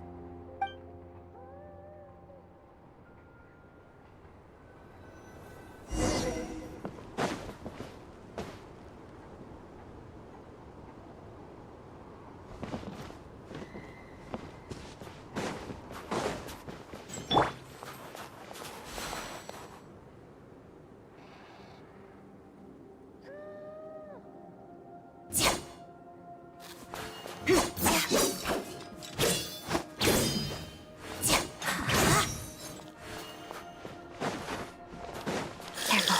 Careful.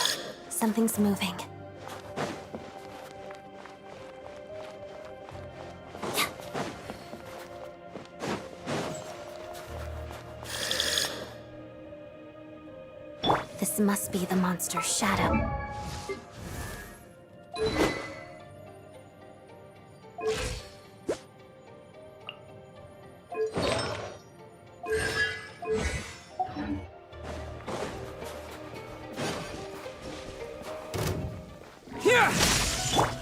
Something's moving. This must be the monster's shadow.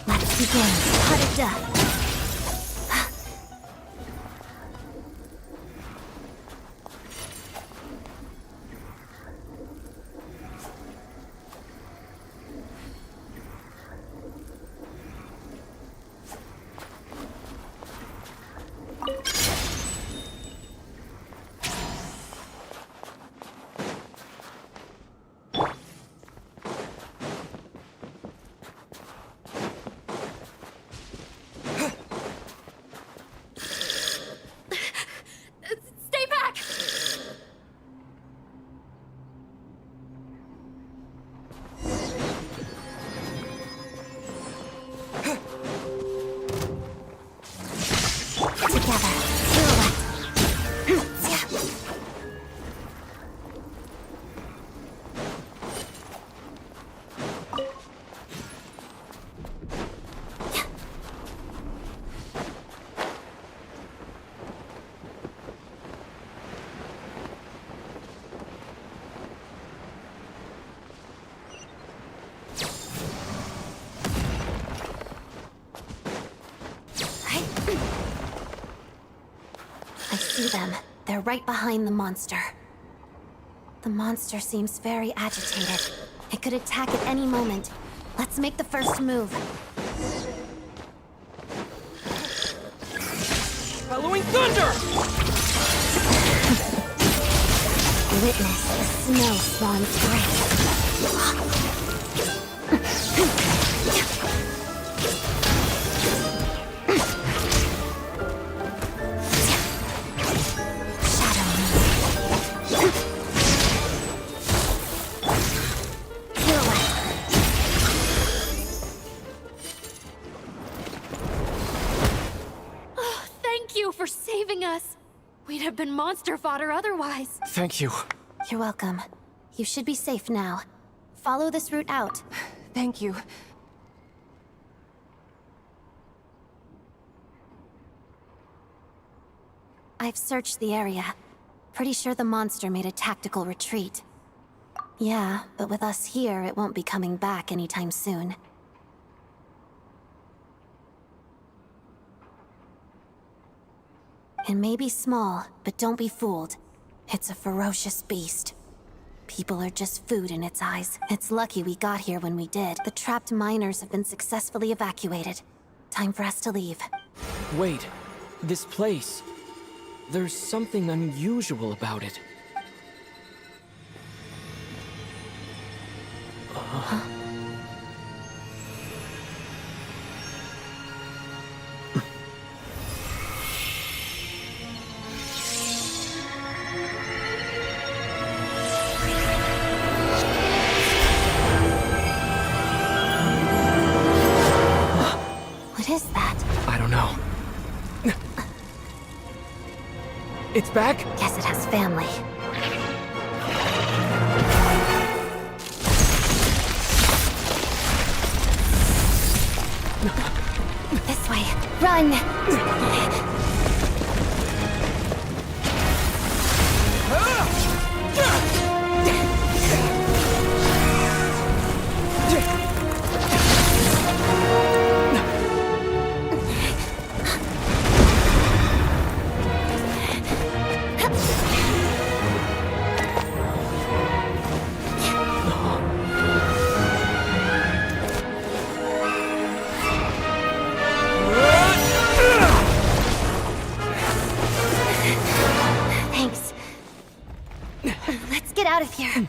Let's begin. Cut of death. Stay back! Together. Silhouette. I see them. They're right behind the monster. The monster seems very agitated. It could attack at any moment. Let's make the first move. Bellowing thunder! Witness the snow spawn's grace. Thank you for saving us. We'd have been monster fodder otherwise. Thank you. You're welcome. You should be safe now. Follow this route out. Thank you. I've searched the area. Pretty sure the monster made a tactical retreat. Yeah, but with us here, it won't be coming back anytime soon. It may be small, but don't be fooled. It's a ferocious beast. People are just food in its eyes. It's lucky we got here when we did. The trapped miners have been successfully evacuated. Time for us to leave. Wait, this place. There's something unusual about it. What is that? I don't know. It's back? Guess it has family. This way. Run! Thanks. Let's get out of here.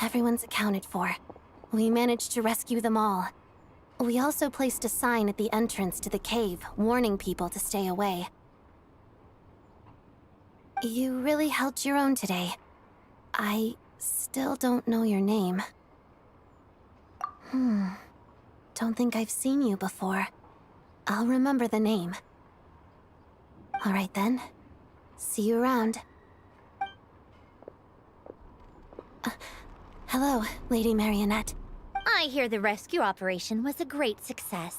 Everyone's accounted for. We managed to rescue them all. We also placed a sign at the entrance to the cave, warning people to stay away. You really held your own today. I still don't know your name. don't think I've seen you before. I'll remember the name. All right then. See you around. Hello, Lady Marionette. I hear the rescue operation was a great success.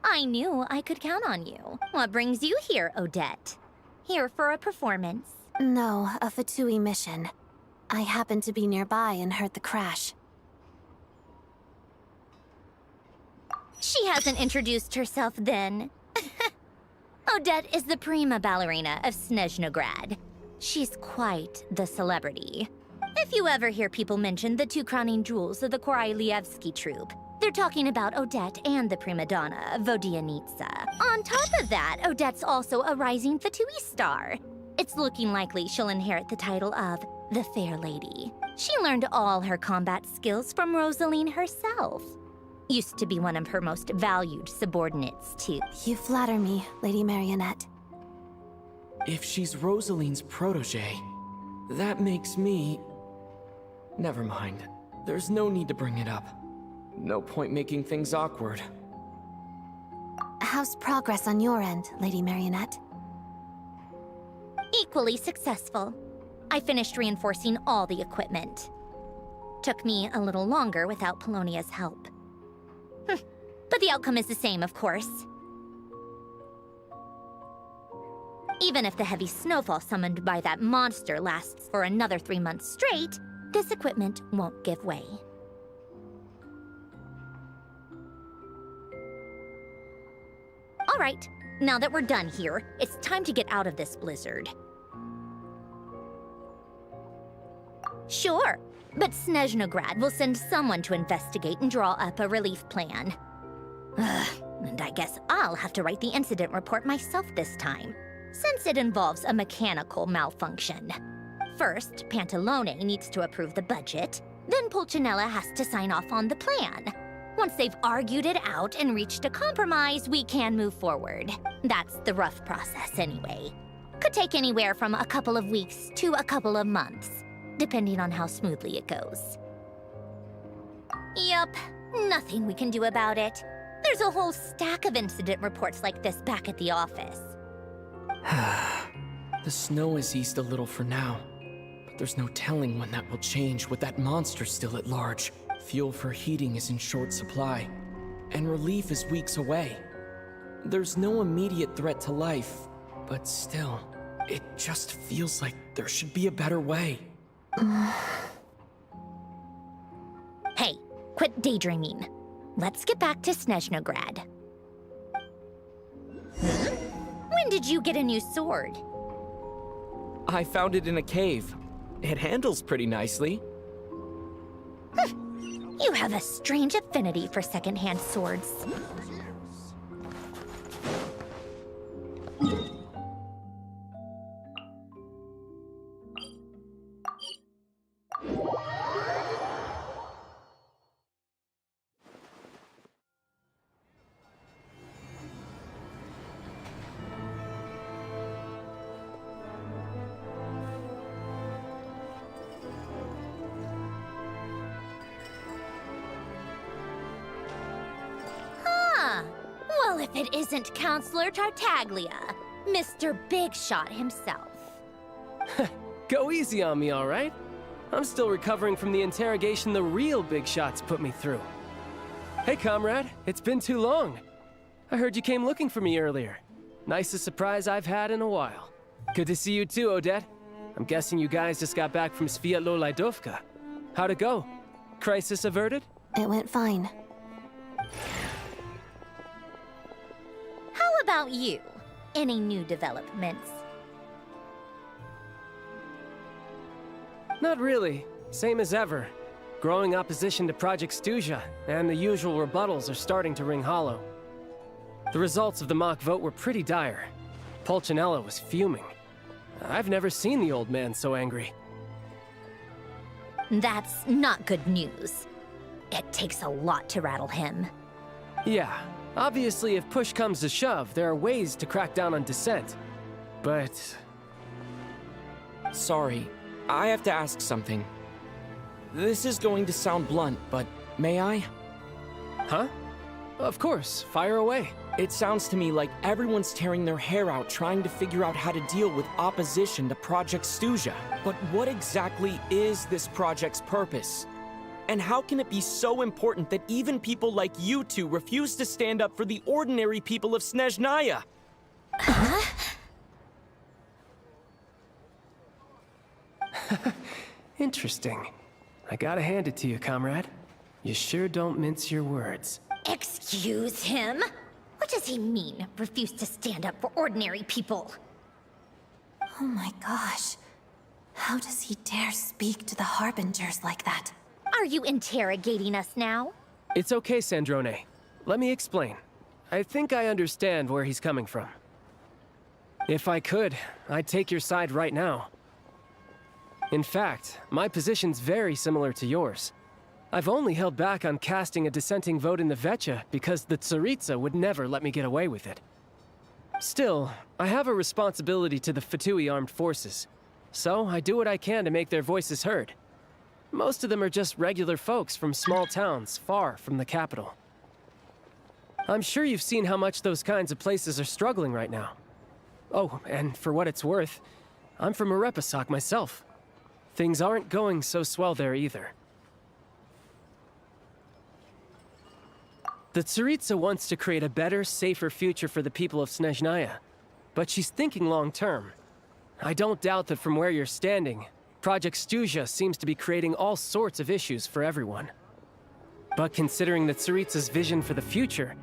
I knew I could count on you. What brings you here, Odette? Here for a performance? No, a Fatui mission. I happened to be nearby and heard the crash. She hasn't introduced herself then. Odette is the prima ballerina of Sneznograd. She's quite the celebrity. If you ever hear people mention the two crowning jewels of the Korailievsky troupe, they're talking about Odette and the prima donna, Vodianitsa. On top of that, Odette's also a rising Fatui star. It's looking likely she'll inherit the title of the Fair Lady. She learned all her combat skills from Rosaline herself. Used to be one of her most valued subordinates, too. You flatter me, Lady Marionette. If she's Rosaline's protege, that makes me... Never mind. There's no need to bring it up. No point making things awkward. How's progress on your end, Lady Marionette? Equally successful. I finished reinforcing all the equipment. Took me a little longer without Polonia's help. But the outcome is the same, of course. Even if the heavy snowfall summoned by that monster lasts for another 3 months straight, this equipment won't give way. All right, now that we're done here, it's time to get out of this blizzard. Sure, but Sneznograd will send someone to investigate and draw up a relief plan. And I guess I'll have to write the incident report myself this time, since it involves a mechanical malfunction. First, Pantalone needs to approve the budget, then Pulcinella has to sign off on the plan. Once they've argued it out and reached a compromise, we can move forward. That's the rough process anyway. Could take anywhere from a couple of weeks to a couple of months, depending on how smoothly it goes. Yup, nothing we can do about it. There's a whole stack of incident reports like this back at the office. The snow has eased a little for now, but there's no telling when that will change with that monster still at large. Fuel for heating is in short supply, and relief is weeks away. There's no immediate threat to life, but still, it just feels like there should be a better way. Hey, quit daydreaming. Let's get back to Sneznograd. When did you get a new sword? I found it in a cave. It handles pretty nicely. You have a strange affinity for secondhand swords. Well, if it isn't Counselor Tartaglia, Mr. Big Shot himself. Go easy on me, all right? I'm still recovering from the interrogation the real Big Shots put me through. Hey, comrade, it's been too long. I heard you came looking for me earlier. Nicest surprise I've had in a while. Good to see you too, Odette. I'm guessing you guys just got back from Sviatlo-Laidovka. How'd it go? Crisis averted? It went fine. How about you? Any new developments? Not really. Same as ever. Growing opposition to Project Stuja, and the usual rebuttals are starting to ring hollow. The results of the mock vote were pretty dire. Pulcinella was fuming. I've never seen the old man so angry. That's not good news. It takes a lot to rattle him. Yeah, obviously if push comes to shove, there are ways to crack down on dissent. But... Sorry, I have to ask something. This is going to sound blunt, but may I? Huh? Of course, fire away. It sounds to me like everyone's tearing their hair out trying to figure out how to deal with opposition to Project Stuja. But what exactly is this project's purpose? And how can it be so important that even people like you two refuse to stand up for the ordinary people of Sneznaya? Interesting. I gotta hand it to you, comrade. You sure don't mince your words. Excuse him? What does he mean, refuse to stand up for ordinary people? Oh my gosh. How does he dare speak to the Harbingers like that? Are you interrogating us now? It's okay, Sandrone. Let me explain. I think I understand where he's coming from. If I could, I'd take your side right now. In fact, my position's very similar to yours. I've only held back on casting a dissenting vote in the Vecha because the Tsaritsa would never let me get away with it. Still, I have a responsibility to the Fatui armed forces, so I do what I can to make their voices heard. Most of them are just regular folks from small towns far from the capital. I'm sure you've seen how much those kinds of places are struggling right now. Oh, and for what it's worth, I'm from Arepasak myself. Things aren't going so swell there either. The Tsaritsa wants to create a better, safer future for the people of Sneznaya, but she's thinking long-term. I don't doubt that from where you're standing, Project Stuja seems to be creating all sorts of issues for everyone. But considering the Tsaritsa's vision for the future,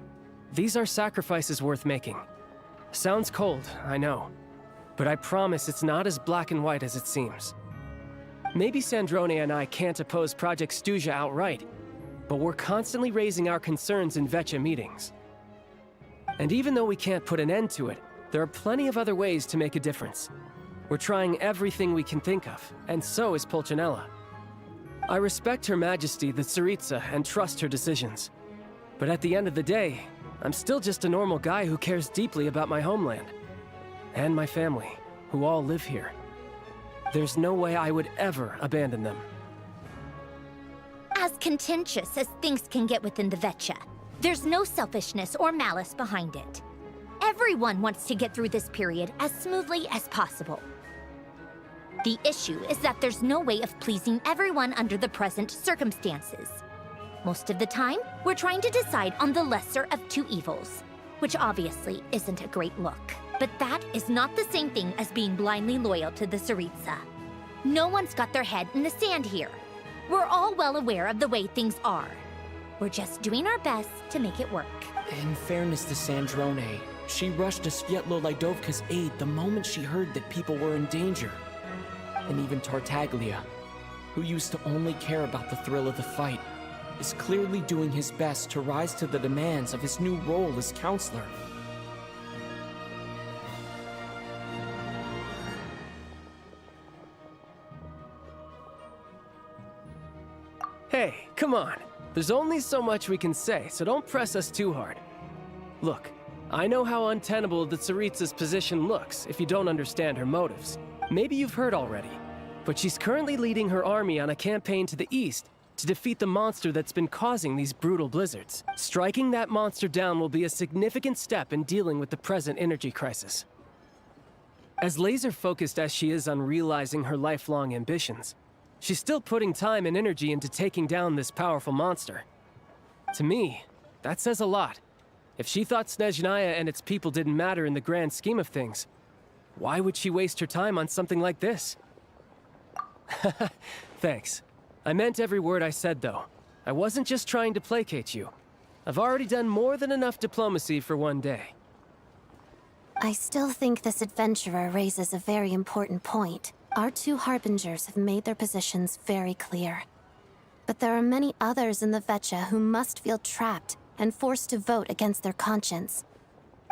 these are sacrifices worth making. Sounds cold, I know, but I promise it's not as black and white as it seems. Maybe Sandrone and I can't oppose Project Stuja outright, but we're constantly raising our concerns in Vecha meetings. And even though we can't put an end to it, there are plenty of other ways to make a difference. We're trying everything we can think of, and so is Pulcinella. I respect Her Majesty the Tsaritsa and trust her decisions. But at the end of the day, I'm still just a normal guy who cares deeply about my homeland. And my family, who all live here. There's no way I would ever abandon them. As contentious as things can get within the Vecha, there's no selfishness or malice behind it. Everyone wants to get through this period as smoothly as possible. The issue is that there's no way of pleasing everyone under the present circumstances. Most of the time, we're trying to decide on the lesser of two evils, which obviously isn't a great look. But that is not the same thing as being blindly loyal to the Tsaritsa. No one's got their head in the sand here. We're all well aware of the way things are. We're just doing our best to make it work. In fairness to Sandrone, she rushed to Svietlo Lidovka's aid the moment she heard that people were in danger. And even Tartaglia, who used to only care about the thrill of the fight, is clearly doing his best to rise to the demands of his new role as counselor. Hey, come on. There's only so much we can say, so don't press us too hard. Look, I know how untenable the Tsaritsa's position looks if you don't understand her motives. Maybe you've heard already, but she's currently leading her army on a campaign to the east to defeat the monster that's been causing these brutal blizzards. Striking that monster down will be a significant step in dealing with the present energy crisis. As laser-focused as she is on realizing her lifelong ambitions, she's still putting time and energy into taking down this powerful monster. To me, that says a lot. If she thought Sneznaya and its people didn't matter in the grand scheme of things, why would she waste her time on something like this? Thanks. I meant every word I said, though. I wasn't just trying to placate you. I've already done more than enough diplomacy for one day. I still think this adventurer raises a very important point. Our two Harbingers have made their positions very clear. But there are many others in the Vecha who must feel trapped and forced to vote against their conscience.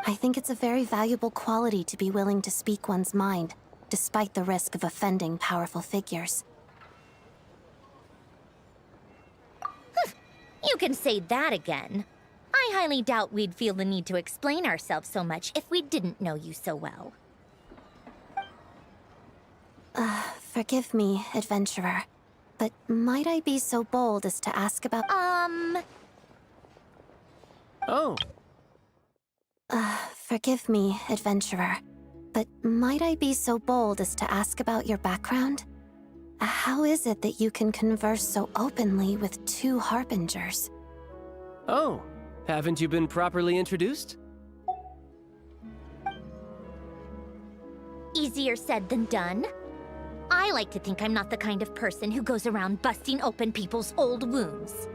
I think it's a very valuable quality to be willing to speak one's mind, despite the risk of offending powerful figures. You can say that again. I highly doubt we'd feel the need to explain ourselves so much if we didn't know you so well. Forgive me, adventurer, but might I be so bold as to ask about— Oh, Forgive me, adventurer, but might I be so bold as to ask about your background? How is it that you can converse so openly with two harbingers? oh, haven't you been properly introduced? Easier said than done. I like to think I'm not the kind of person who goes around busting open people's old wounds.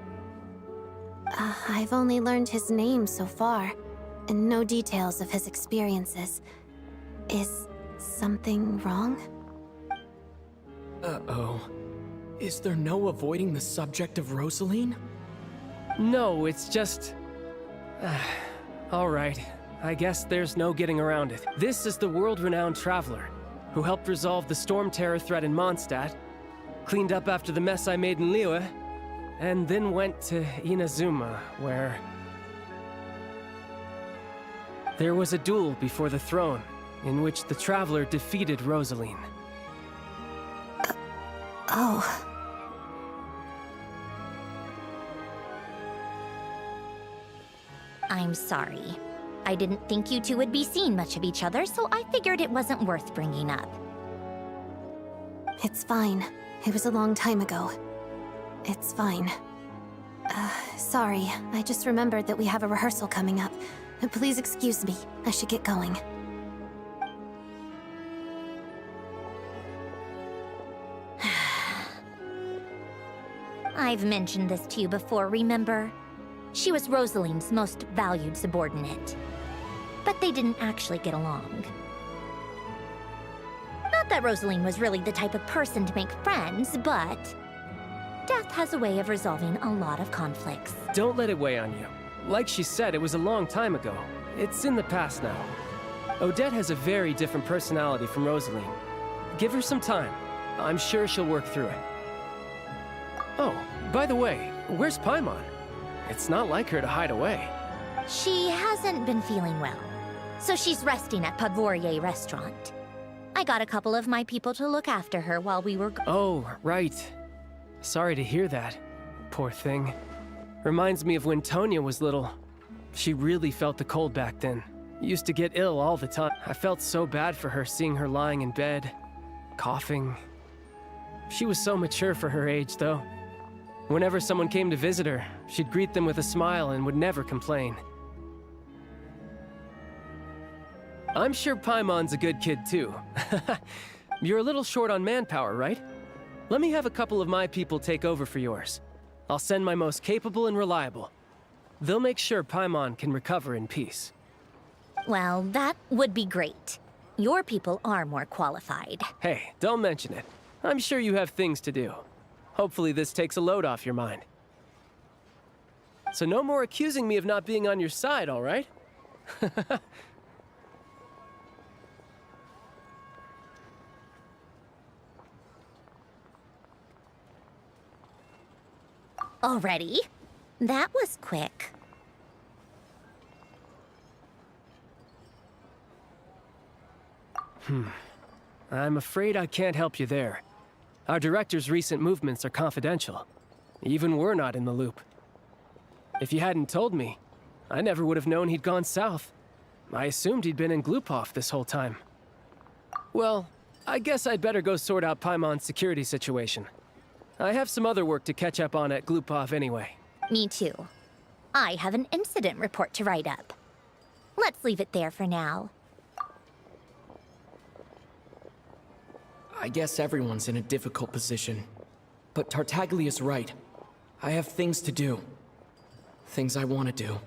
I've only learned his name so far, and no details of his experiences. Is something wrong? Uh-oh. Is there no avoiding the subject of Rosaline? No, it's just... all right. I guess there's no getting around it. This is the world-renowned traveler who helped resolve the storm terror threat in Mondstadt, cleaned up after the mess I made in Liyue, and then went to Inazuma, where... there was a duel before the throne, in which the traveler defeated Rosaline. Oh. I'm sorry. I didn't think you two would be seeing much of each other, so I figured it wasn't worth bringing up. It's fine. It was a long time ago. It's fine. Sorry. I just remembered that we have a rehearsal coming up. Please excuse me. I should get going. I've mentioned this to you before, remember? She was Rosaline's most valued subordinate. But they didn't actually get along. Not that Rosaline was really the type of person to make friends, but... death has a way of resolving a lot of conflicts. Don't let it weigh on you. Like she said, it was a long time ago. It's in the past now. Odette has a very different personality from Rosaline. Give her some time. I'm sure she'll work through it. Oh, by the way, where's Paimon? It's not like her to hide away. She hasn't been feeling well, so she's resting at Podvorier Restaurant. I got a couple of my people to look after her while we were Oh, right. Sorry to hear that. Poor thing. Reminds me of when Tonya was little. She really felt the cold back then. Used to get ill all the time. I felt so bad for her seeing her lying in bed, coughing. She was so mature for her age, though. Whenever someone came to visit her, she'd greet them with a smile and would never complain. I'm sure Paimon's a good kid, too. You're a little short on manpower, right? Let me have a couple of my people take over for yours. I'll send my most capable and reliable. They'll make sure Paimon can recover in peace. Well, that would be great. Your people are more qualified. Hey, don't mention it. I'm sure you have things to do. Hopefully this takes a load off your mind. So no more accusing me of not being on your side, all right? Already? That was quick. I'm afraid I can't help you there. Our director's recent movements are confidential. Even we're not in the loop. If you hadn't told me, I never would have known he'd gone south. I assumed he'd been in Glupov this whole time. Well, I guess I'd better go sort out Paimon's security situation. I have some other work to catch up on at Glupov anyway. Me too. I have an incident report to write up. Let's leave it there for now. I guess everyone's in a difficult position. But Tartaglia's right. I have things to do. Things I want to do.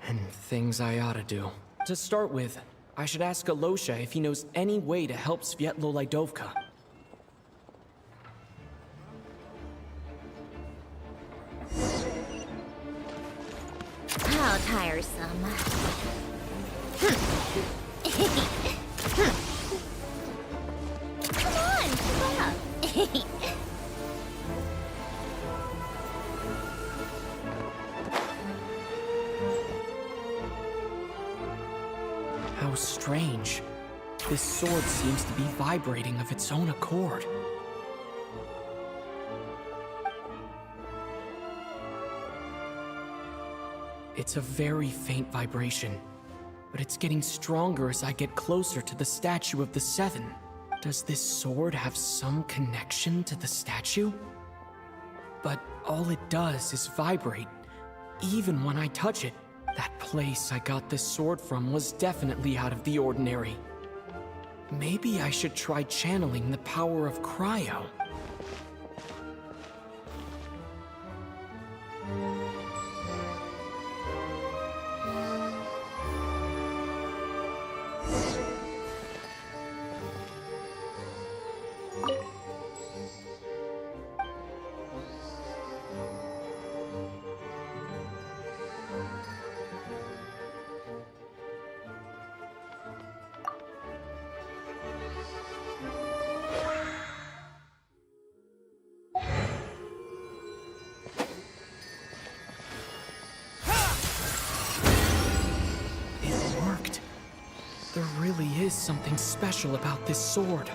And things I ought to do. To start with, I should ask Alosha if he knows any way to help Svietlo Lydovka. How tiresome. Come on, come up. How strange. This sword seems to be vibrating of its own accord. It's a very faint vibration, but it's getting stronger as I get closer to the statue of the Seven. Does this sword have some connection to the statue? But all it does is vibrate, even when I touch it. That place I got this sword from was definitely out of the ordinary. Maybe I should try channeling the power of cryo. It worked. There really is something special about this sword.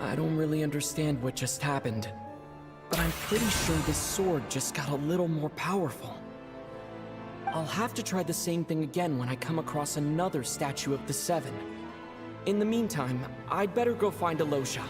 I don't really understand what just happened, but I'm pretty sure this sword just got a little more powerful. I'll have to try the same thing again when I come across another statue of the Seven. In the meantime, I'd better go find Alosha.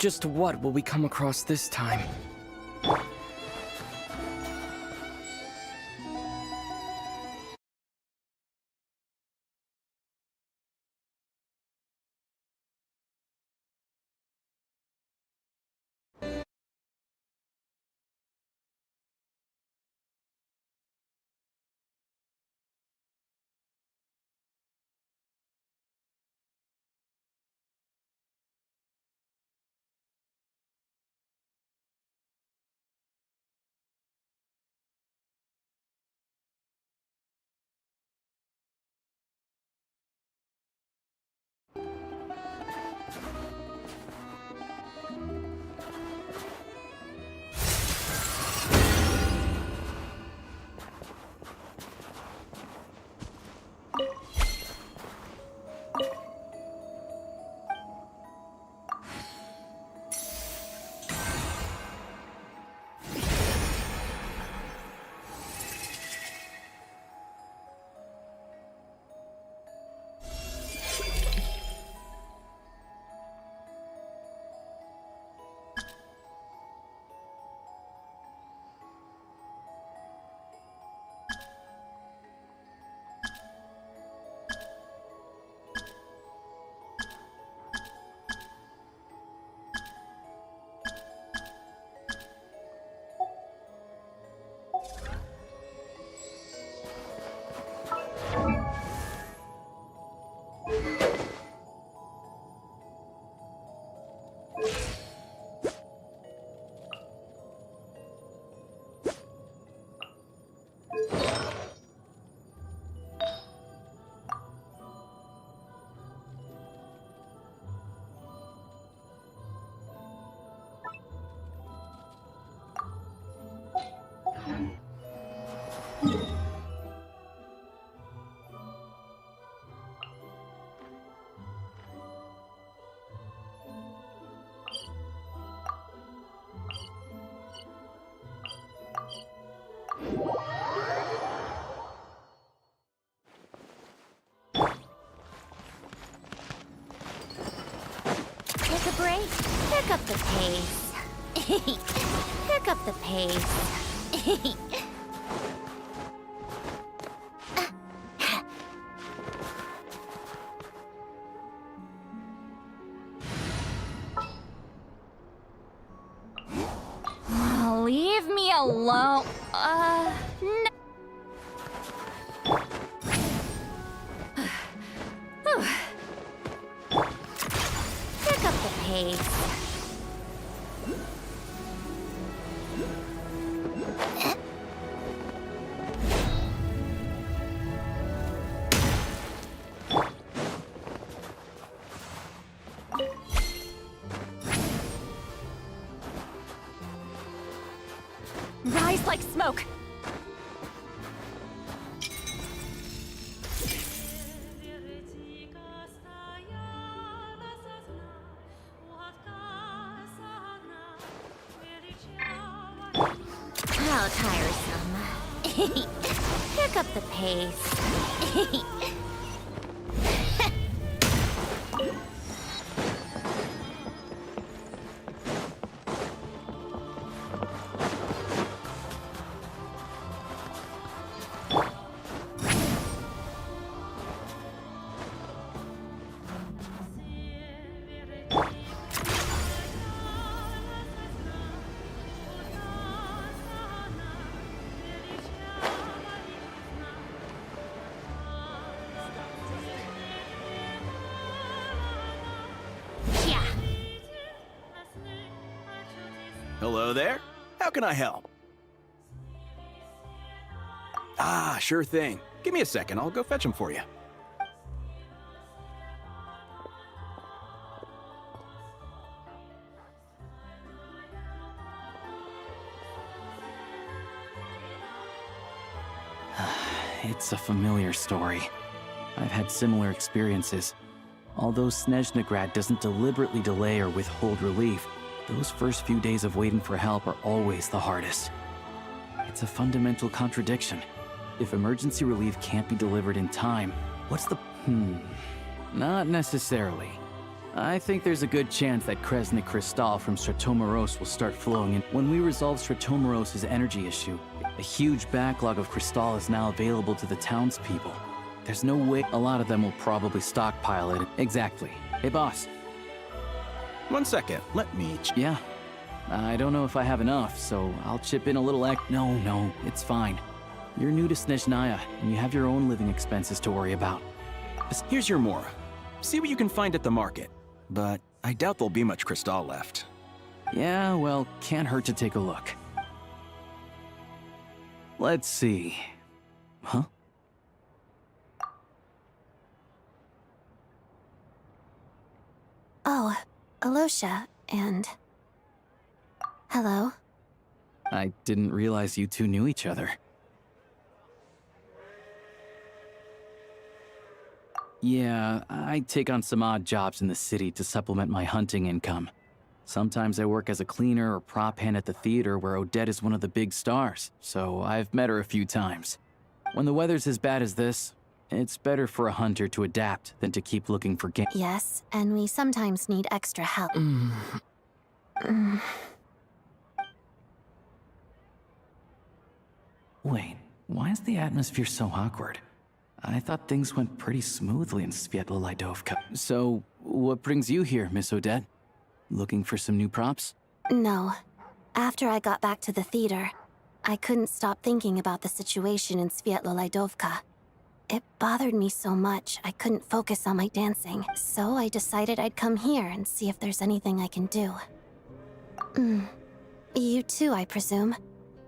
Just what will we come across this time? Take a break. Pick up the pace. Pick up the pace. Leave me alone. No. Pick up the pace. Rise like smoke. How tiresome. Pick up the pace. Hello there. How can I help? Ah, sure thing. Give me a second. I'll go fetch them for you. It's a familiar story. I've had similar experiences. Although Sneznaya doesn't deliberately delay or withhold relief, those first few days of waiting for help are always the hardest. It's a fundamental contradiction. If emergency relief can't be delivered in time, what's the... Not necessarily. I think there's a good chance that Kresnik Crystal from Stratomeros will start flowing in. When we resolve Stratomeros' energy issue, a huge backlog of Crystal is now available to the townspeople. There's no way a lot of them will probably stockpile it. Exactly. Hey, boss. 1 second, let me... Yeah. I don't know if I have enough, so I'll chip in a little No, it's fine. You're new to Sneznaya, and you have your own living expenses to worry about. Here's your Mora. See what you can find at the market. But I doubt there'll be much Crystal left. Yeah, well, can't hurt to take a look. Let's see. Huh? Oh, Alosha, and... Hello? I didn't realize you two knew each other. Yeah, I take on some odd jobs in the city to supplement my hunting income. Sometimes I work as a cleaner or prop hand at the theater where Odette is one of the big stars, so I've met her a few times. When the weather's as bad as this, it's better for a hunter to adapt than to keep looking for game. Yes, and we sometimes need extra help. Wait, why is the atmosphere so awkward? I thought things went pretty smoothly in Svietlo-Lidovka. So, what brings you here, Miss Odette? Looking for some new props? No. After I got back to the theater, I couldn't stop thinking about the situation in Svietlo-Lidovka. It bothered me so much, I couldn't focus on my dancing. So I decided I'd come here and see if there's anything I can do. You too, I presume.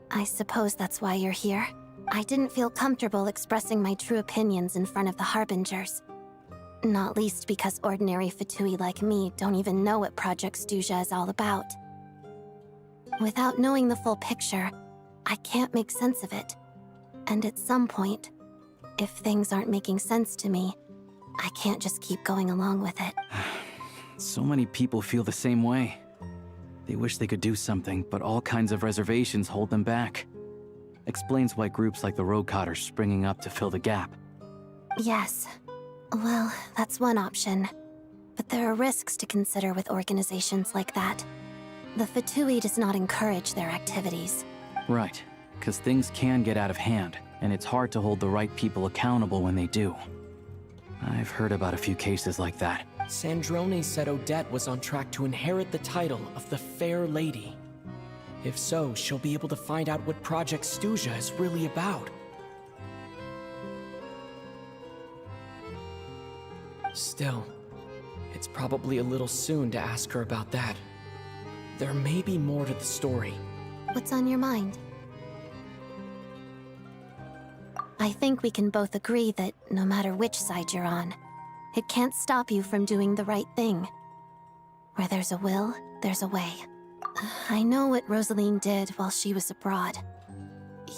I suppose that's why you're here. I didn't feel comfortable expressing my true opinions in front of the Harbingers. Not least because ordinary Fatui like me don't even know what Project Stuja is all about. Without knowing the full picture, I can't make sense of it. And at some point, if things aren't making sense to me, I can't just keep going along with it. So many people feel the same way. They wish they could do something, but all kinds of reservations hold them back. Explains why groups like the Roadcott are springing up to fill the gap. Yes. Well, that's one option. But there are risks to consider with organizations like that. The Fatui does not encourage their activities. Right, because things can get out of hand, and it's hard to hold the right people accountable when they do. I've heard about a few cases like that. Sandrone said Odette was on track to inherit the title of the Fair Lady. If so, she'll be able to find out what Project Stuja is really about. Still, it's probably a little soon to ask her about that. There may be more to the story. What's on your mind? I think we can both agree that no matter which side you're on, it can't stop you from doing the right thing. Where there's a will, there's a way. I know what Rosaline did while she was abroad.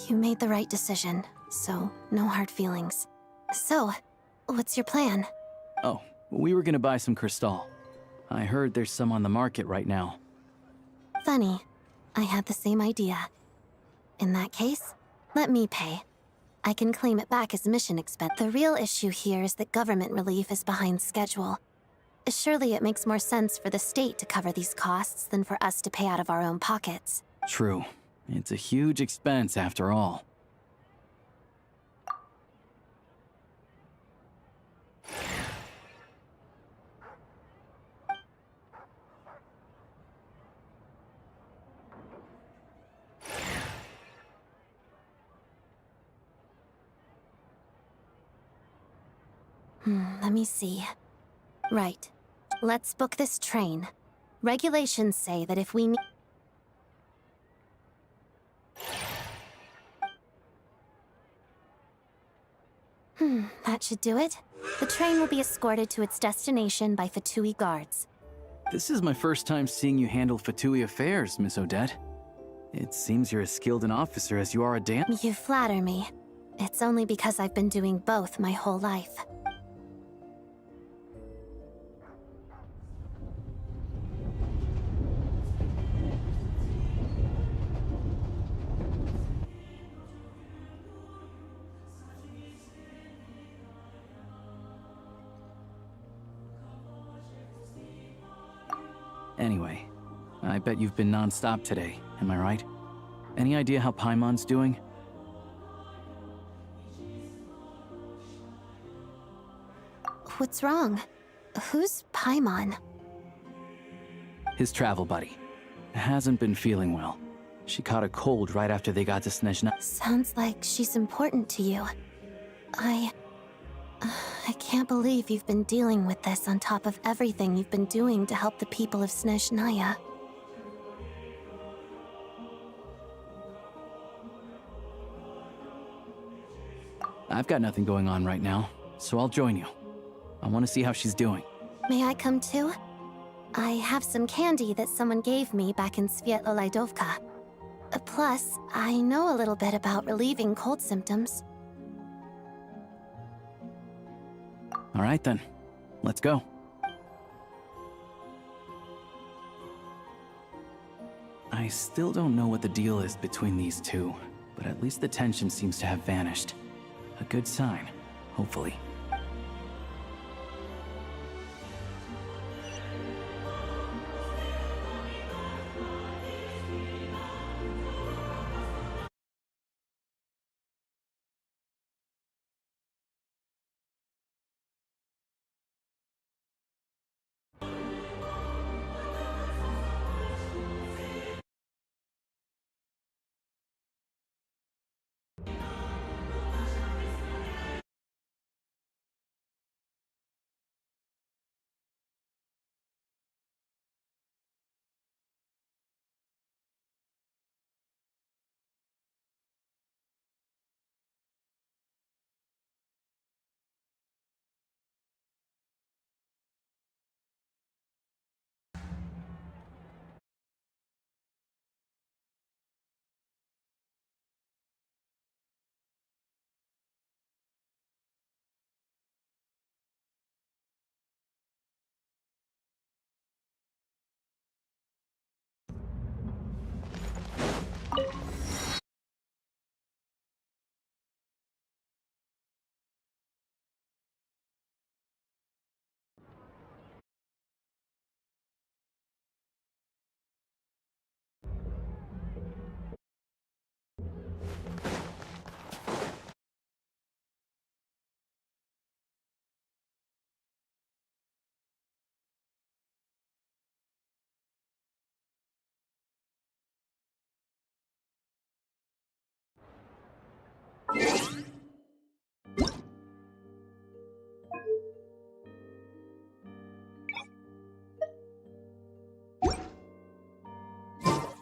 You made the right decision, so no hard feelings. So, what's your plan? Oh, we were gonna buy some Crystal. I heard there's some on the market right now. Funny. I had the same idea. In that case, let me pay. I can claim it back as mission expense. The real issue here is that government relief is behind schedule. Surely it makes more sense for the state to cover these costs than for us to pay out of our own pockets. True. It's a huge expense after all. Let me see. Right. Let's book this train. Regulations say that if we need... that should do it. The train will be escorted to its destination by Fatui guards. This is my first time seeing you handle Fatui affairs, Miss Odette. It seems you're as skilled an officer as you are a You flatter me. It's only because I've been doing both my whole life. Anyway, I bet you've been non-stop today, am I right? Any idea how Paimon's doing? What's wrong? Who's Paimon? His travel buddy. Hasn't been feeling well. She caught a cold right after they got to Sneznaya. Sounds like she's important to you. I can't believe you've been dealing with this on top of everything you've been doing to help the people of Sneznaya. I've got nothing going on right now, so I'll join you. I want to see how she's doing. May I come too? I have some candy that someone gave me back in Svietlolaidovka. Plus, I know a little bit about relieving cold symptoms. All right then, let's go. I still don't know what the deal is between these two, but at least the tension seems to have vanished. A good sign, hopefully.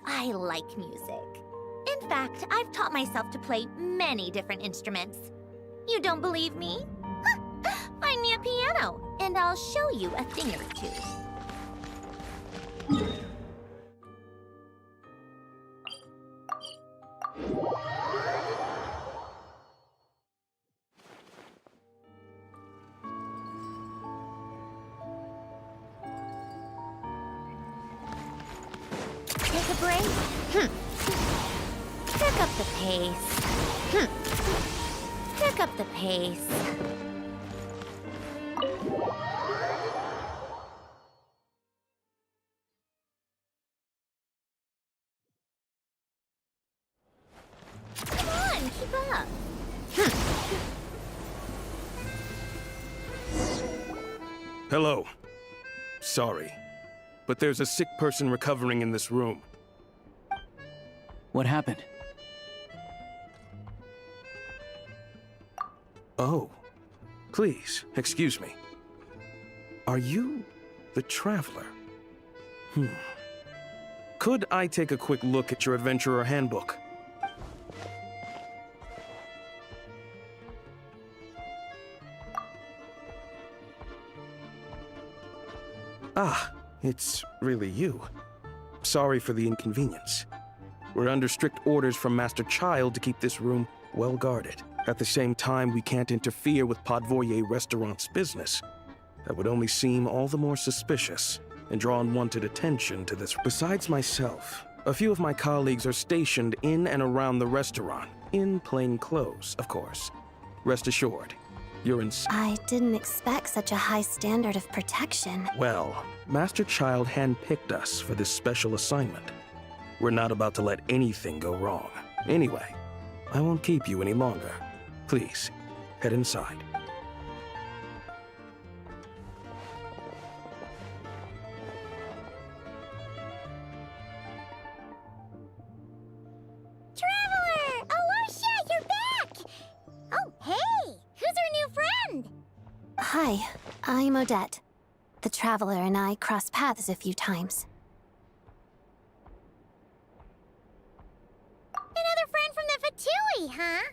I like music. In fact, I've taught myself to play many different instruments. You don't believe me? Find me a piano, and I'll show you a thing or two. Take a break? Pick up the pace. Pick up the pace. Come on, keep up. Hello. Sorry, but there's a sick person recovering in this room. What happened? Oh. Please, excuse me. Are you the Traveler? Could I take a quick look at your Adventurer Handbook? Ah, it's really you. Sorry for the inconvenience. We're under strict orders from Master Child to keep this room well guarded. At the same time, we can't interfere with Podvoye Restaurant's business. That would only seem all the more suspicious and draw unwanted attention to this. Besides myself, a few of my colleagues are stationed in and around the restaurant, in plain clothes, of course. Rest assured, You're in. I didn't expect such a high standard of protection. Well, Master Child handpicked us for this special assignment. We're not about to let anything go wrong. Anyway, I won't keep you any longer. Please, head inside. Traveler! Alicia, you're back! Oh, hey! Who's our new friend? Hi, I'm Odette. The Traveler and I crossed paths a few times. Another friend from the Fatui, huh?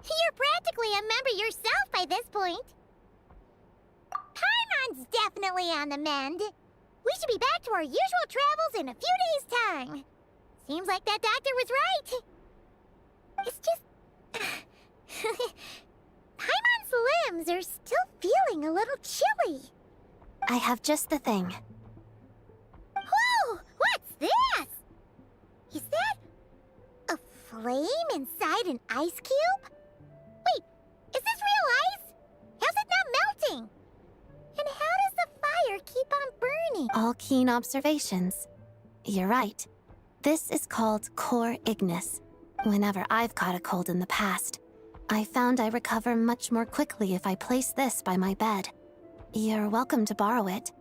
You're practically a member yourself by this point. Paimon's definitely on the mend. We should be back to our usual travels in a few days' time. Seems like that doctor was right. It's just... Paimon's limbs are still feeling a little chilly. I have just the thing. Whoa! What's this? Is that a flame inside an ice cube? Wait, is this real ice? How's it not melting? And how does the fire keep on burning? All keen observations. You're right. This is called core ignis. Whenever I've caught a cold in the past, I found I recover much more quickly if I place this by my bed. You're welcome to borrow it.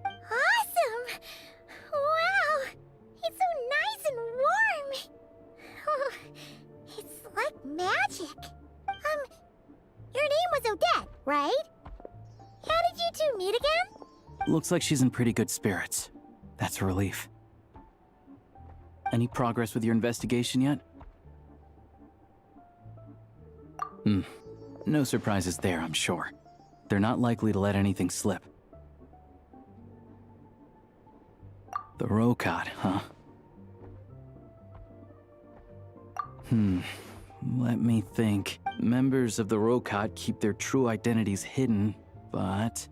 Awesome! Wow! It's so nice and warm! Oh, it's like magic. Your name was Odette, right? How did you two meet again? Looks like she's in pretty good spirits. That's a relief. Any progress with your investigation yet? No surprises there, I'm sure. They're not likely to let anything slip. The Rokad, huh? Let me think. Members of the Rokad keep their true identities hidden, but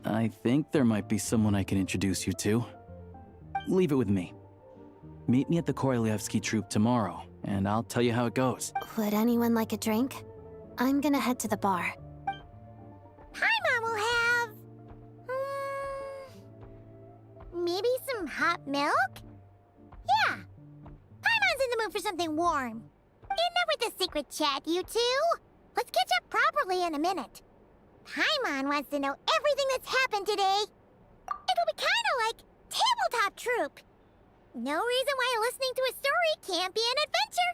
I think there might be someone I can introduce you to. Leave it with me. Meet me at the Korolyevsky troop tomorrow, and I'll tell you how it goes. Would anyone like a drink? I'm gonna head to the bar. Paimon will have... maybe some hot milk? Yeah. Paimon's in the mood for something warm. Enough with the secret chat, you two. Let's catch up properly in a minute. Paimon wants to know everything that's happened today. It'll be kinda like Tabletop Troop. No reason why listening to a story can't be an adventure.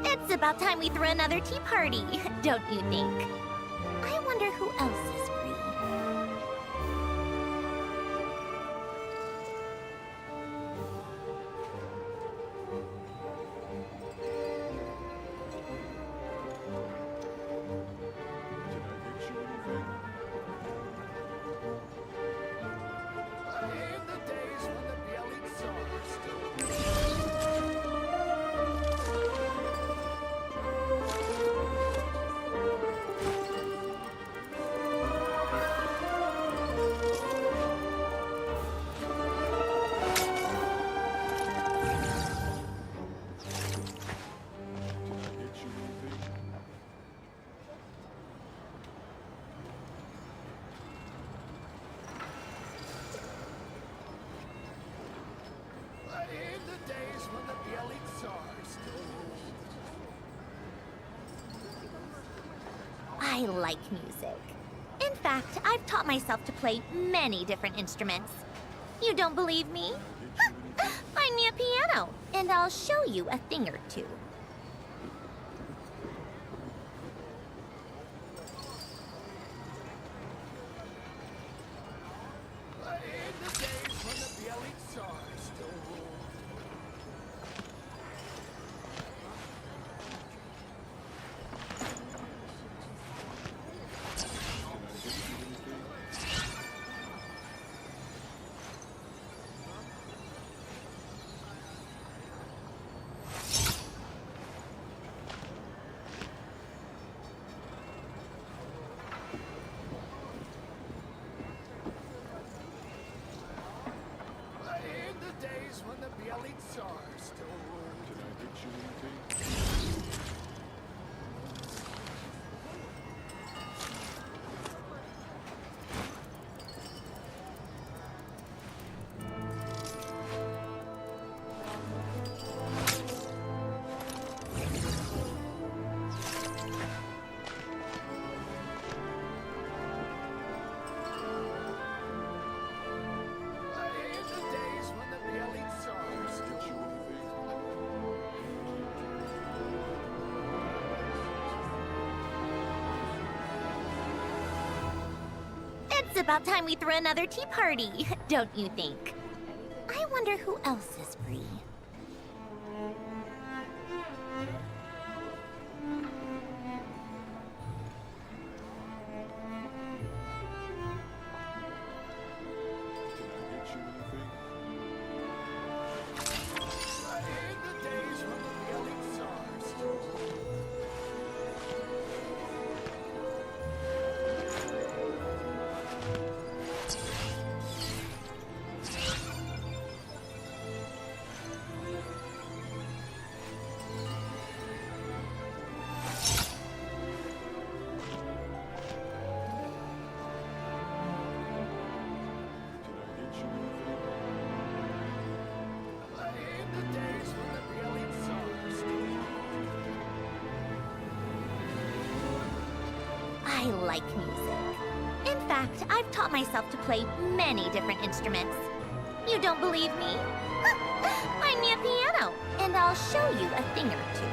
It's about time we threw another tea party, don't you think? I wonder who else is free. In the days when the I like music. In fact, I've taught myself to play many different instruments. You don't believe me? Find me a piano, and I'll show you a thing or two. It's about time we threw another tea party, don't you think? I wonder who else is free. I like music. In fact, I've taught myself to play many different instruments. You don't believe me? Find me a piano, and I'll show you a thing or two.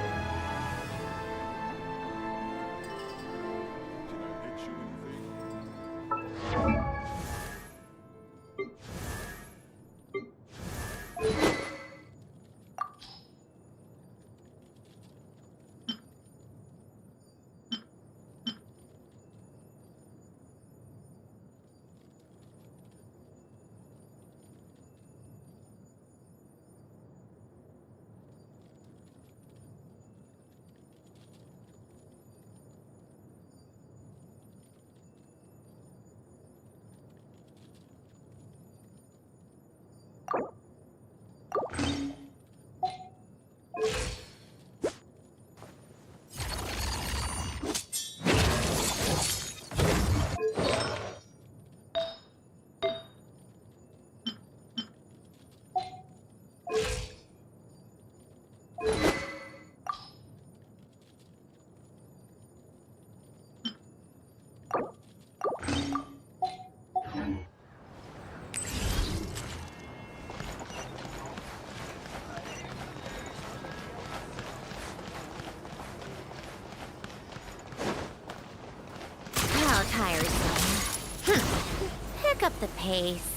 Tiresome. Pick up the pace.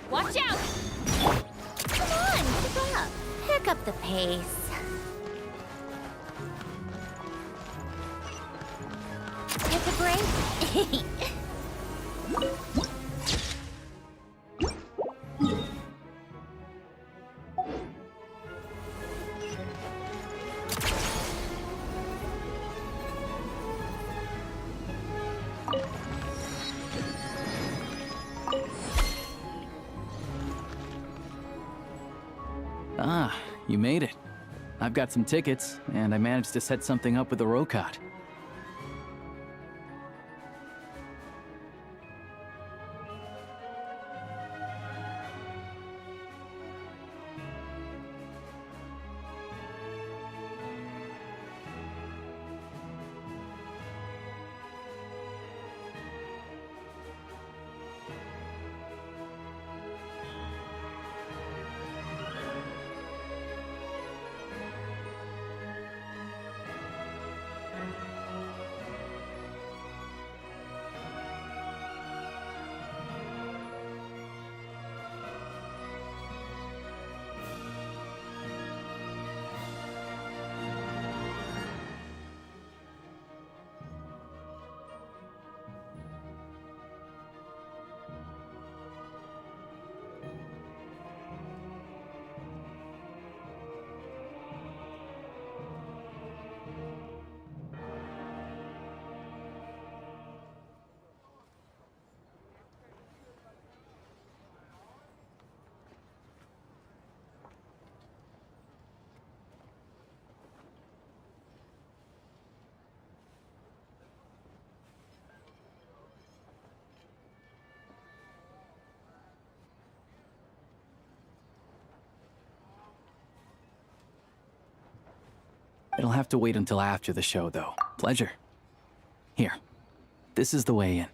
Watch out! Come on, keep up. Pick up the pace. Take a break. you made it. I've got some tickets, and I managed to set something up with the Rokot. It'll have to wait until after the show, though. Pleasure. Here. This is the way in.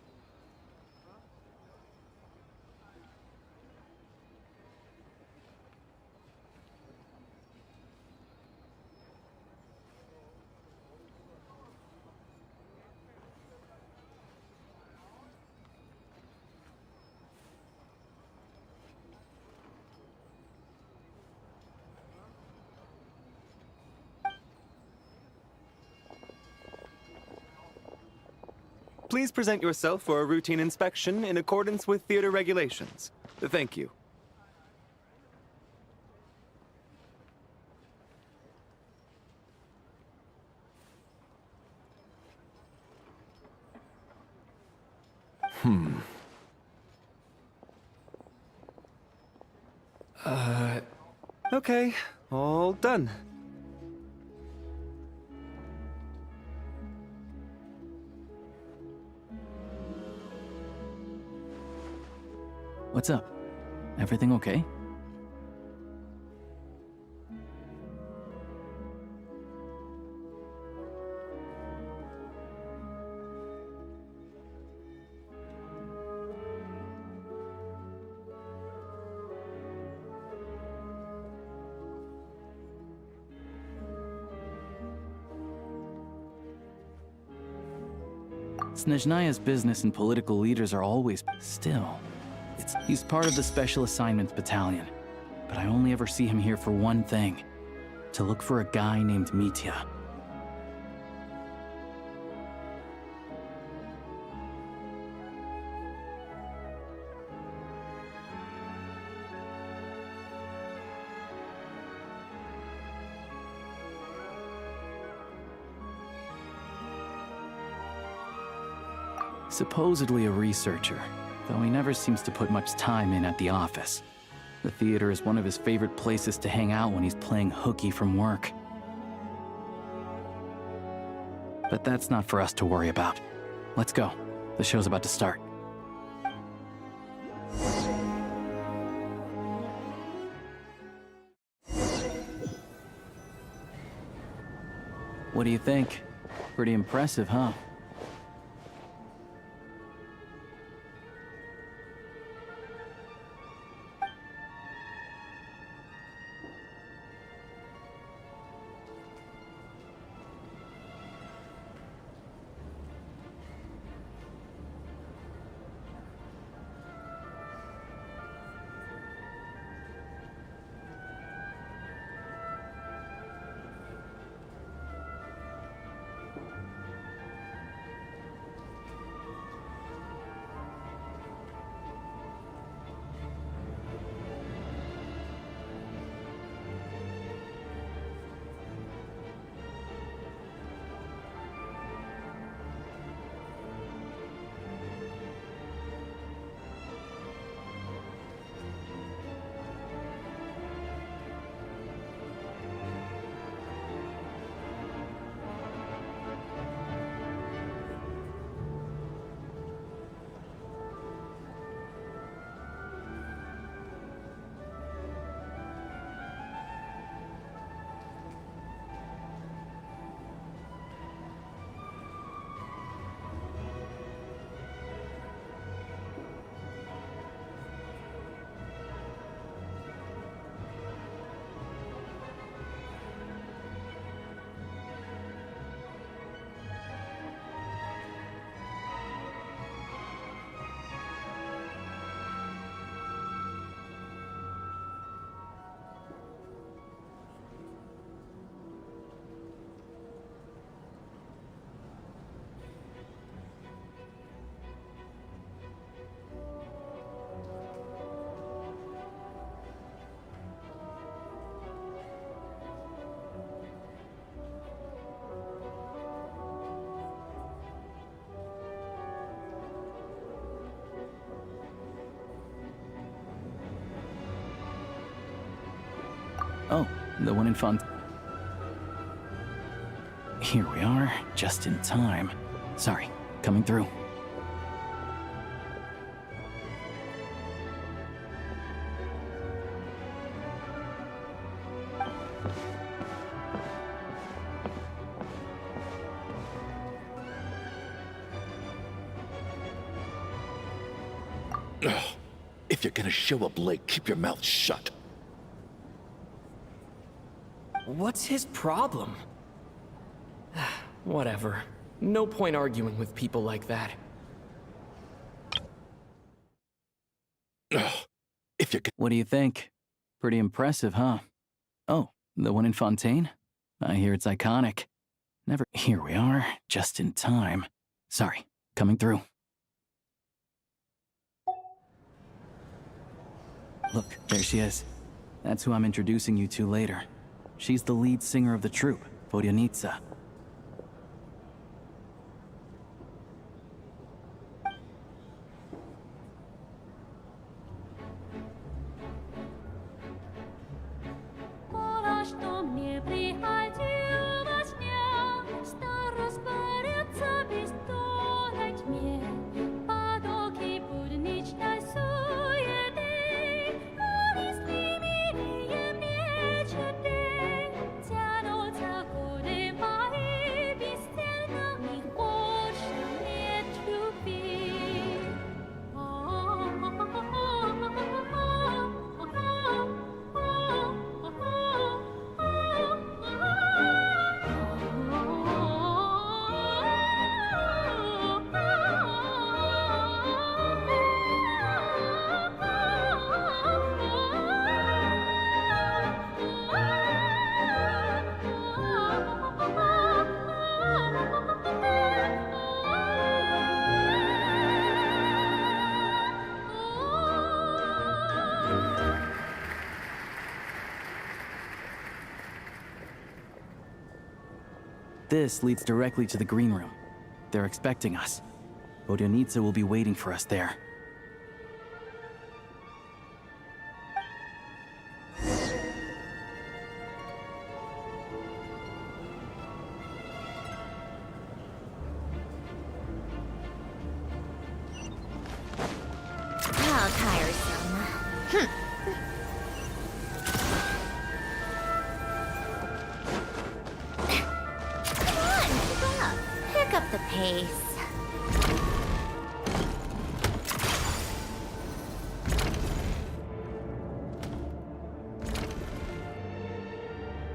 Please present yourself for a routine inspection in accordance with theater regulations. Thank you. Okay, all done. What's up? Everything okay? Sneznaya's business and political leaders are always... Still, he's part of the Special Assignments Battalion, but I only ever see him here for one thing. To look for a guy named Mitya. Supposedly a researcher, though he never seems to put much time in at the office. The theater is one of his favorite places to hang out when he's playing hooky from work. But that's not for us to worry about. Let's go. The show's about to start. What do you think? Pretty impressive, huh? Oh, the one in Font. Here we are, just in time. Sorry, coming through. If you're gonna show up late, keep your mouth shut. What's his problem? Whatever. No point arguing with people like that. What do you think? Pretty impressive, huh? Oh, the one in Fontaine? I hear it's iconic. Never. Here we are, just in time. Sorry, coming through. Look, there she is. That's who I'm introducing you to later. She's the lead singer of the troupe, Vodyanitsa. This leads directly to the green room. They're expecting us. Vodyanitsa will be waiting for us there. How tiresome. Come on, keep up. Pick up the pace.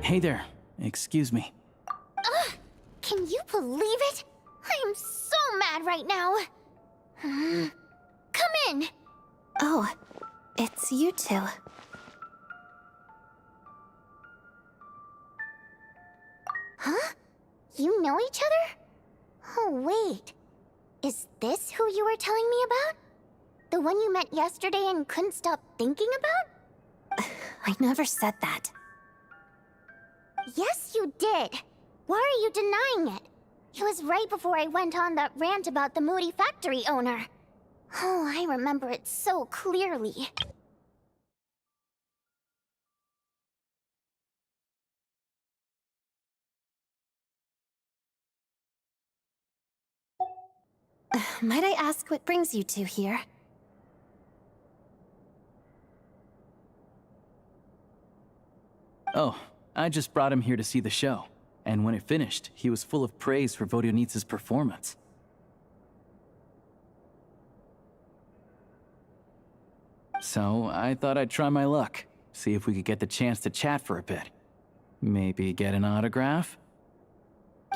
Hey there, excuse me. Ugh, can you believe it? I am so mad right now. Come in. Oh, it's you two. Huh? You know each other? Oh, wait. Is this who you were telling me about? The one you met yesterday and couldn't stop thinking about? I never said that. Yes, you did. Why are you denying it? It was right before I went on that rant about the moody factory owner. Oh, I remember it so clearly. Might I ask what brings you two here? Oh, I just brought him here to see the show. And when it finished, he was full of praise for Vodyanitsa's performance. So I thought I'd try my luck, see if we could get the chance to chat for a bit. Maybe get an autograph?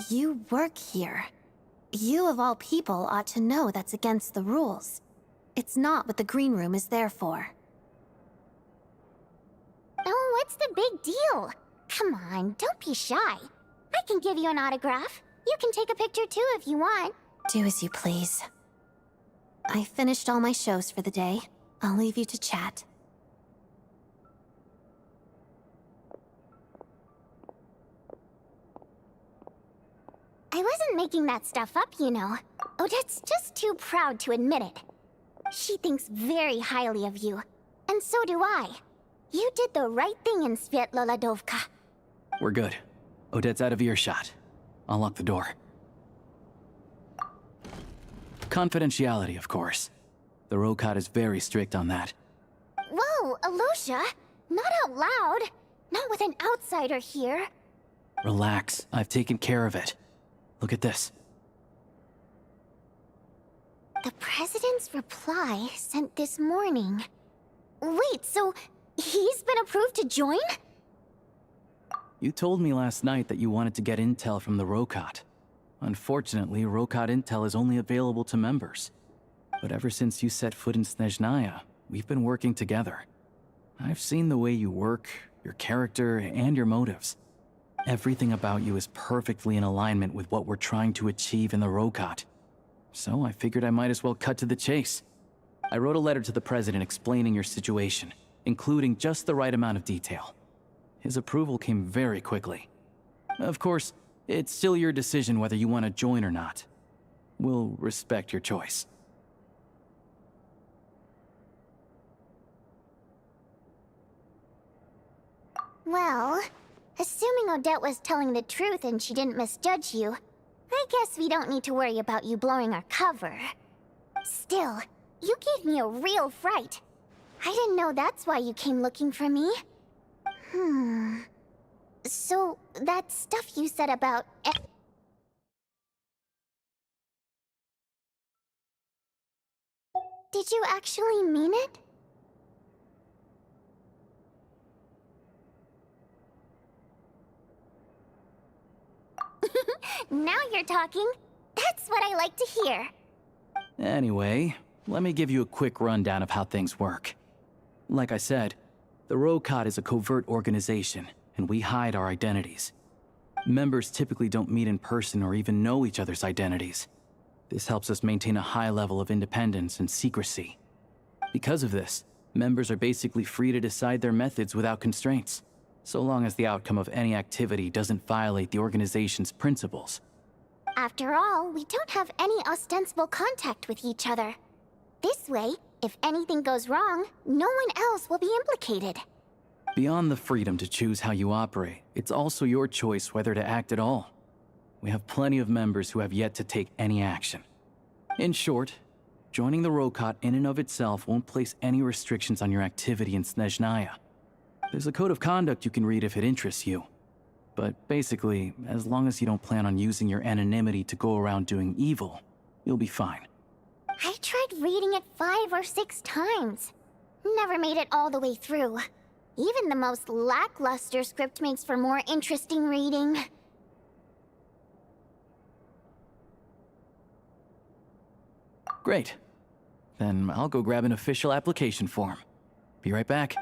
You work here. You of all people ought to know that's against the rules. It's not what the green room is there for. Oh, what's the big deal? Come on, don't be shy. I can give you an autograph. You can take a picture too if you want. Do as you please. I finished all my shows for the day. I'll leave you to chat. I wasn't making that stuff up, you know. Odette's just too proud to admit it. She thinks very highly of you. And so do I. You did the right thing in Svietloladovka. We're good. Odette's out of earshot. I'll lock the door. Confidentiality, of course. The Rokot is very strict on that. Whoa, Alosha! Not out loud! Not with an outsider here. Relax, I've taken care of it. Look at this. The President's reply sent this morning. Wait, so he's been approved to join? You told me last night that you wanted to get intel from the Rokot. Unfortunately, Rokot intel is only available to members. But ever since you set foot in Sneznaya, we've been working together. I've seen the way you work, your character, and your motives. Everything about you is perfectly in alignment with what we're trying to achieve in the Rokot. So I figured I might as well cut to the chase. I wrote a letter to the President explaining your situation, including just the right amount of detail. His approval came very quickly. Of course, it's still your decision whether you want to join or not. We'll respect your choice. Well, assuming Odette was telling the truth and she didn't misjudge you, I guess we don't need to worry about you blowing our cover. Still, you gave me a real fright. I didn't know that's why you came looking for me. So, that stuff you said about... Did you actually mean it? Now you're talking. That's what I like to hear. Anyway, let me give you a quick rundown of how things work. Like I said, the Rokot is a covert organization, and we hide our identities. Members typically don't meet in person or even know each other's identities. This helps us maintain a high level of independence and secrecy. Because of this, members are basically free to decide their methods without constraints, so long as the outcome of any activity doesn't violate the organization's principles. After all, we don't have any ostensible contact with each other. This way, if anything goes wrong, no one else will be implicated. Beyond the freedom to choose how you operate, it's also your choice whether to act at all. We have plenty of members who have yet to take any action. In short, joining the Rokot in and of itself won't place any restrictions on your activity in Sneznaya. There's a code of conduct you can read if it interests you. But basically, as long as you don't plan on using your anonymity to go around doing evil, you'll be fine. I tried reading it 5 or 6 times. Never made it all the way through. Even the most lackluster script makes for more interesting reading. Great. Then I'll go grab an official application form. Be right back.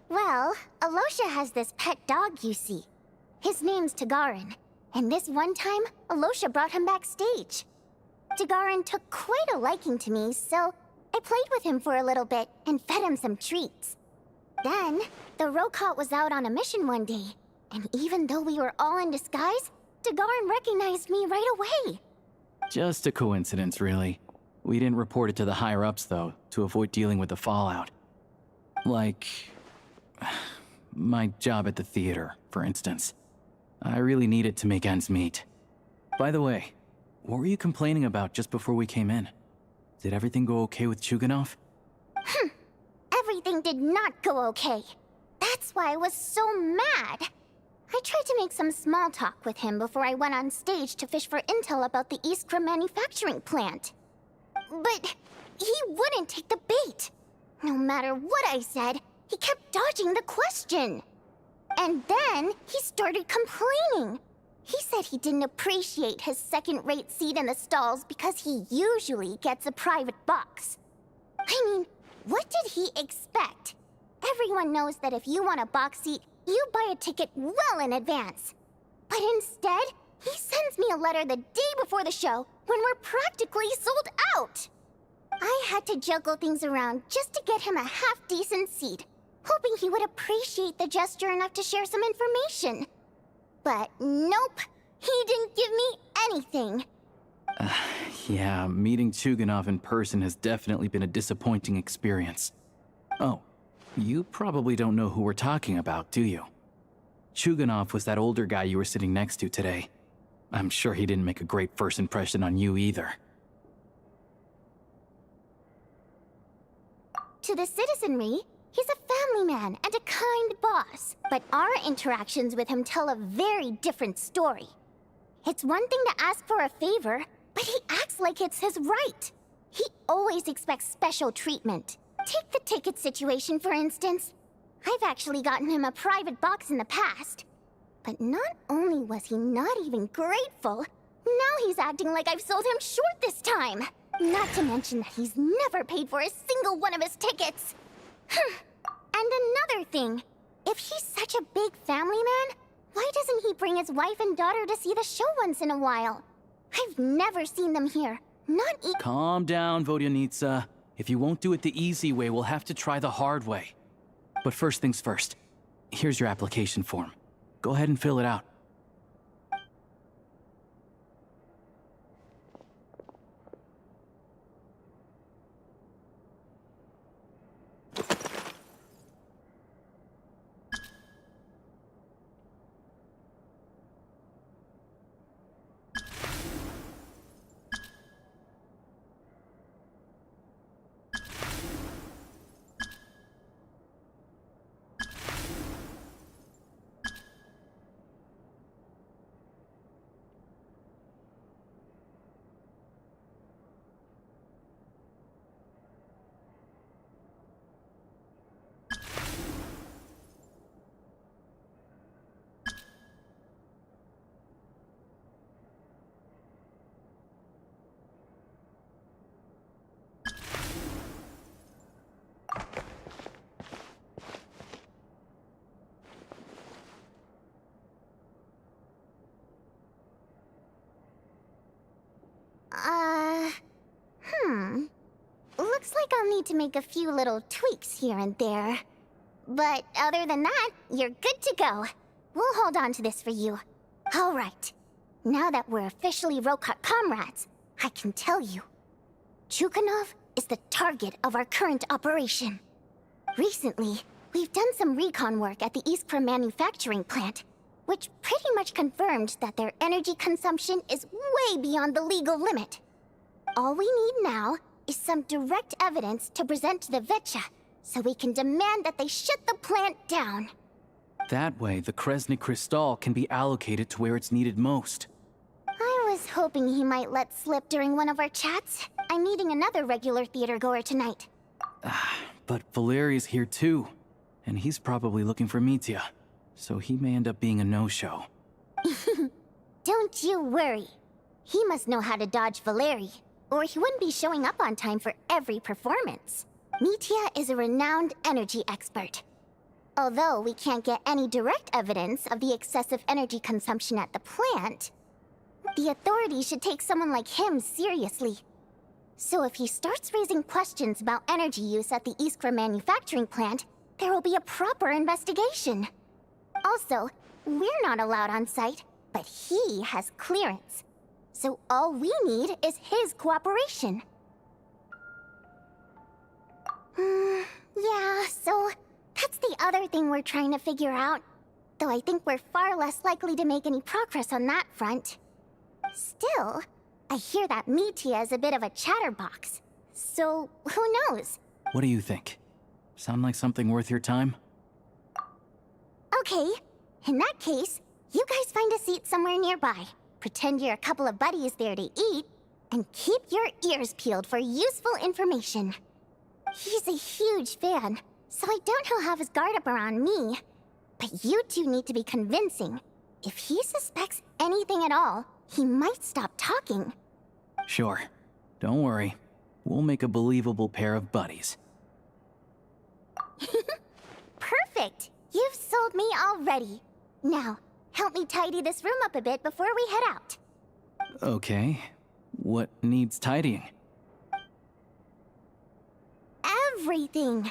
Well, Alosha has this pet dog, you see. His name's Tagarin, and this one time, Alosha brought him backstage. Tagarin took quite a liking to me, so I played with him for a little bit and fed him some treats. Then, the Rokot was out on a mission one day, and even though we were all in disguise, Tagarin recognized me right away. Just a coincidence, really. We didn't report it to the higher-ups, though, to avoid dealing with the fallout. Like... my job at the theater, for instance. I really need it to make ends meet. By the way, what were you complaining about just before we came in? Did everything go okay with Chuganov? Everything did not go okay. That's why I was so mad. I tried to make some small talk with him before I went on stage to fish for intel about the Iskra manufacturing plant. But he wouldn't take the bait. No matter what I said, he kept dodging the question. And then he started complaining. He said he didn't appreciate his second-rate seat in the stalls because he usually gets a private box. I mean, what did he expect? Everyone knows that if you want a box seat, you buy a ticket well in advance. But instead, he sends me a letter the day before the show when we're practically sold out. I had to juggle things around just to get him a half-decent seat, hoping he would appreciate the gesture enough to share some information. But nope, he didn't give me anything. Yeah, meeting Chuganov in person has definitely been a disappointing experience. Oh, you probably don't know who we're talking about, do you? Chuganov was that older guy you were sitting next to today. I'm sure he didn't make a great first impression on you either. To the citizenry, he's a family man and a kind boss. But our interactions with him tell a very different story. It's one thing to ask for a favor, but he acts like it's his right. He always expects special treatment. Take the ticket situation, for instance. I've actually gotten him a private box in the past. But not only was he not even grateful, now he's acting like I've sold him short this time. Not to mention that he's never paid for a single one of his tickets. And another thing, if he's such a big family man, why doesn't he bring his wife and daughter to see the show once in a while? I've never seen them here. Calm down, Vodyanitsa. If you won't do it the easy way, we'll have to try the hard way. But first things first. Here's your application form. Go ahead and fill it out. Looks like I'll need to make a few little tweaks here and there. But other than that, you're good to go. We'll hold on to this for you. All right. Now that we're officially Rokot comrades, I can tell you. Chuganov is the target of our current operation. Recently, we've done some recon work at the Iskra manufacturing plant, which pretty much confirmed that their energy consumption is way beyond the legal limit. All we need now is some direct evidence to present to the Vetcha, so we can demand that they shut the plant down. That way, the Kresny Crystal can be allocated to where it's needed most. I was hoping he might let slip during one of our chats. I'm meeting another regular theater goer tonight. But Valeri's here too, and he's probably looking for Mitya, so he may end up being a no-show. Don't you worry. He must know how to dodge Valeri, or he wouldn't be showing up on time for every performance. Mitya is a renowned energy expert. Although we can't get any direct evidence of the excessive energy consumption at the plant, the authorities should take someone like him seriously. So if he starts raising questions about energy use at the Iskra manufacturing plant, there will be a proper investigation. Also, we're not allowed on site, but he has clearance. So all we need is his cooperation. Yeah, so that's the other thing we're trying to figure out. Though I think we're far less likely to make any progress on that front. Still, I hear that Mitya is a bit of a chatterbox. So, who knows? What do you think? Sound like something worth your time? Okay, in that case, you guys find a seat somewhere nearby. Pretend you're a couple of buddies there to eat, and keep your ears peeled for useful information. He's a huge fan, so I doubt he'll have his guard up around me. But you two need to be convincing. If he suspects anything at all, he might stop talking. Sure. Don't worry. We'll make a believable pair of buddies. Perfect! You've sold me already. Now, help me tidy this room up a bit before we head out. Okay. What needs tidying? everything.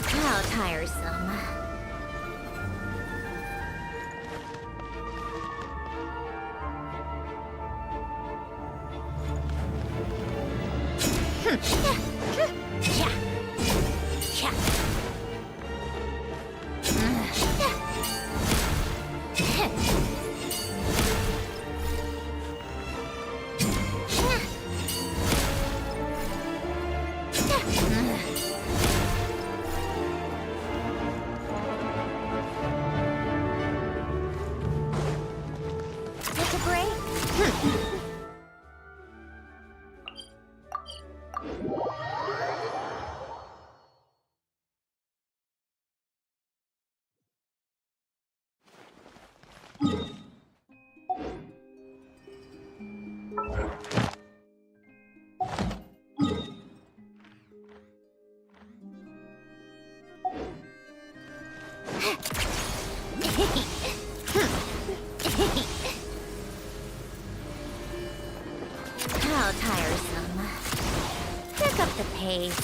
How tiresome. Take a break? How tiresome. Pick up the pace.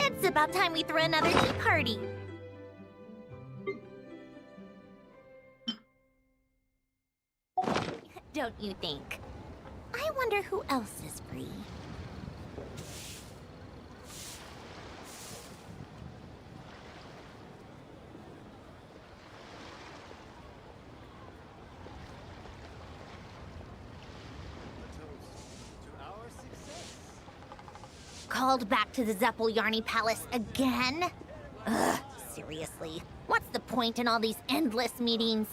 It's about time we threw another tea party. Don't you think? I wonder who else is free. Called back to the Zeppeljärny Palace again? Ugh, seriously. What's the point in all these endless meetings?